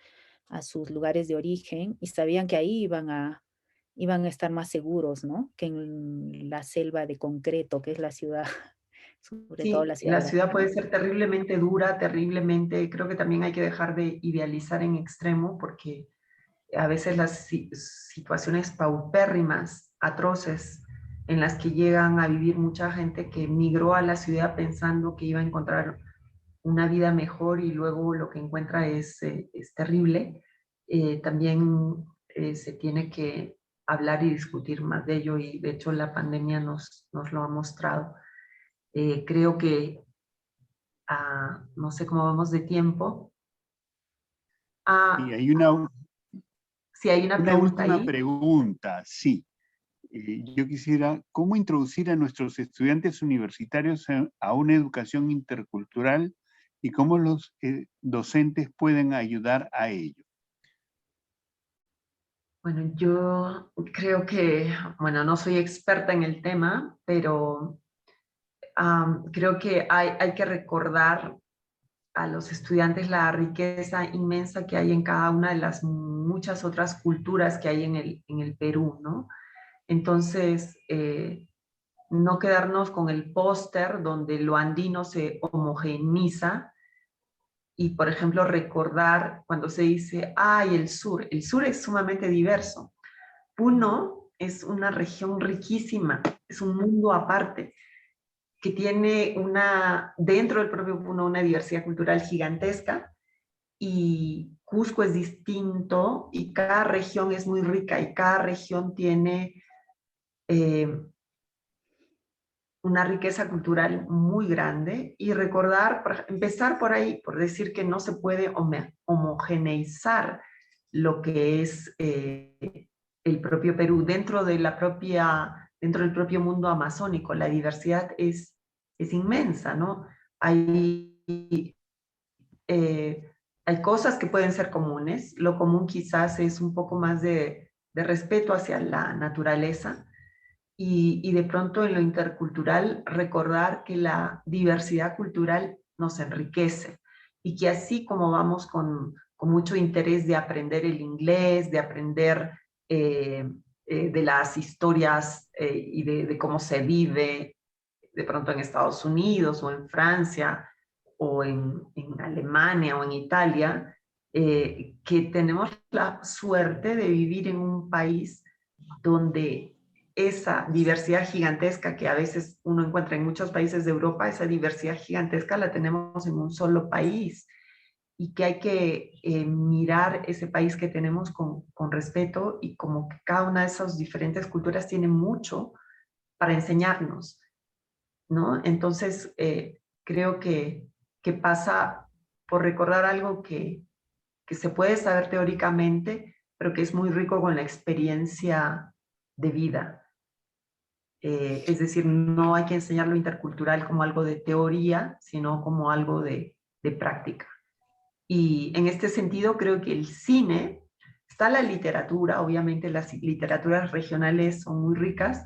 lugares de origen y sabían que ahí iban a estar más seguros, ¿no? Que en la selva de concreto, que es la ciudad, sobre todo la sí, ciudad la grande, ciudad puede ¿no? ser terriblemente dura, terriblemente, creo que también hay que dejar de idealizar en extremo porque a veces las situaciones paupérrimas, atroces, en las que llegan a vivir mucha gente que migró a la ciudad pensando que iba a encontrar una vida mejor y luego lo que encuentra es terrible, también se tiene que hablar y discutir más de ello y de hecho la pandemia nos lo ha mostrado. Creo que, no sé cómo vamos de tiempo. Y hay una Si hay una pregunta última ahí. pregunta, sí. Yo quisiera, ¿cómo introducir a nuestros estudiantes universitarios a una educación intercultural y cómo los docentes pueden ayudar a ello? Bueno, yo creo que, bueno, no soy experta en el tema, pero creo que hay que recordar a los estudiantes la riqueza inmensa que hay en cada una de las muchas otras culturas que hay en el Perú, ¿no? Entonces, no quedarnos con el póster donde lo andino se homogeneiza y, por ejemplo, recordar cuando se dice, ay, el sur es sumamente diverso. Puno es una región riquísima, es un mundo aparte, que tiene dentro del propio Puno una diversidad cultural gigantesca, y Cusco es distinto y cada región es muy rica y cada región tiene una riqueza cultural muy grande, y recordar, empezar por ahí, por decir que no se puede homogeneizar lo que es el propio Perú dentro dentro del propio mundo amazónico. La diversidad es inmensa, ¿no? Hay, hay cosas que pueden ser comunes. Lo común quizás es un poco más de respeto hacia la naturaleza, y de pronto en lo intercultural recordar que la diversidad cultural nos enriquece, y que así como vamos con mucho interés de aprender el inglés, de aprender de las historias y de cómo se vive de pronto en Estados Unidos o en Francia o en Alemania o en Italia, que tenemos la suerte de vivir en un país donde esa diversidad gigantesca que a veces uno encuentra en muchos países de Europa, esa diversidad gigantesca la tenemos en un solo país, y que hay que mirar ese país que tenemos con respeto, y como que cada una de esas diferentes culturas tiene mucho para enseñarnos, ¿no? Entonces, creo que pasa por recordar algo que se puede saber teóricamente, pero que es muy rico con la experiencia de vida. Es decir, no hay que enseñar lo intercultural como algo de teoría, sino como algo de práctica. Y en este sentido creo que el cine, está la literatura, obviamente las literaturas regionales son muy ricas,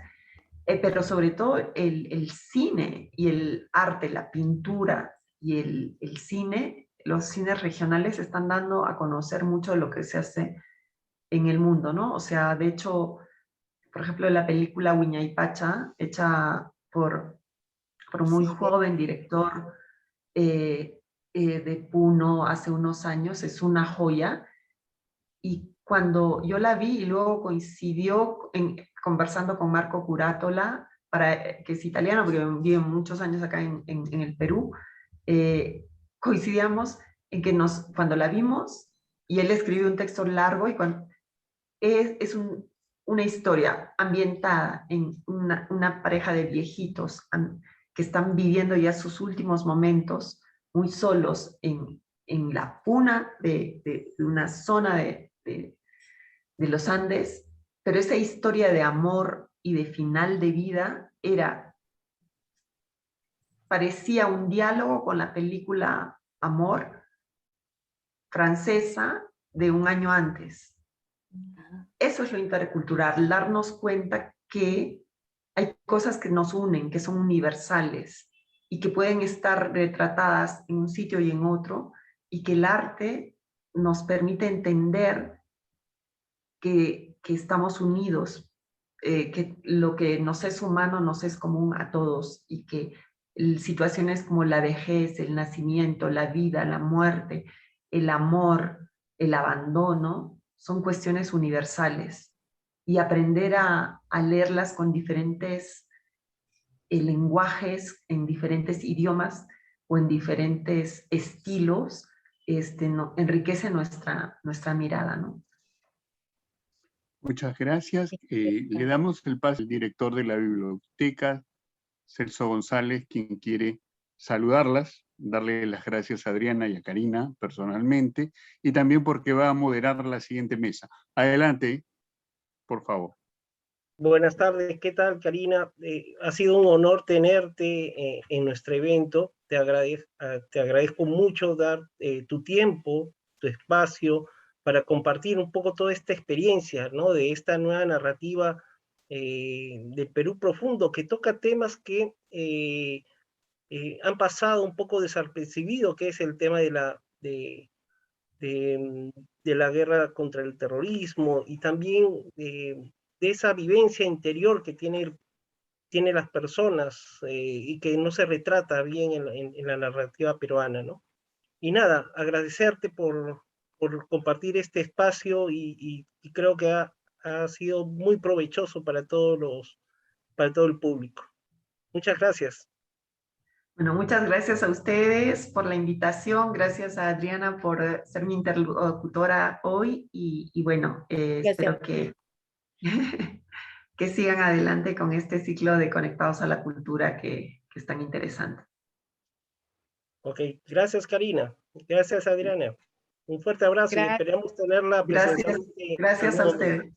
pero sobre todo el cine y el arte, la pintura y el cine, los cines regionales están dando a conocer mucho de lo que se hace en el mundo, ¿no? O sea, de hecho, por ejemplo, la película Huayna hecha por un muy Sí, joven director de Puno hace unos años, es una joya. Y cuando yo la vi y luego coincidió conversando con Marco Curátola, que es italiano, porque vive muchos años acá en el Perú, coincidíamos en que cuando la vimos, y él escribió un texto largo, y es una historia ambientada en una pareja de viejitos que están viviendo ya sus últimos momentos muy solos en la puna de una zona de los Andes, pero esa historia de amor y de final de vida parecía un diálogo con la película Amor francesa de un año antes. Eso es lo intercultural, darnos cuenta que hay cosas que nos unen, que son universales y que pueden estar retratadas en un sitio y en otro, y que el arte nos permite entender que estamos unidos, que lo que nos es humano nos es común a todos, y que situaciones como la vejez, el nacimiento, la vida, la muerte, el amor, el abandono, son cuestiones universales, y aprender a leerlas con diferentes lenguajes, en diferentes idiomas o en diferentes estilos, enriquece nuestra mirada, ¿no? Muchas gracias. Le damos el paso al director de la biblioteca, Celso González, quien quiere saludarlas, darle las gracias a Adriana y a Karina personalmente, y también porque va a moderar la siguiente mesa. Adelante, por favor. Buenas tardes, ¿qué tal, Karina? Ha sido un honor tenerte en nuestro evento. Te agradezco mucho dar tu tiempo, tu espacio, para compartir un poco toda esta experiencia, ¿no? De esta nueva narrativa de Perú Profundo, que toca temas que han pasado un poco desapercibido, que es el tema de la guerra contra el terrorismo y también de esa vivencia interior que tiene las personas y que no se retrata bien en la narrativa peruana, ¿no? Y nada, agradecerte por compartir este espacio y creo que ha sido muy provechoso para todo el público. Muchas gracias. Bueno, muchas gracias a ustedes por la invitación, gracias a Adriana por ser mi interlocutora hoy y bueno, espero que, que sigan adelante con este ciclo de Conectados a la Cultura que es tan interesante. Ok, gracias Karina, gracias Adriana. Un fuerte abrazo y esperemos tenerla Gracias, presencialmente. gracias a ustedes.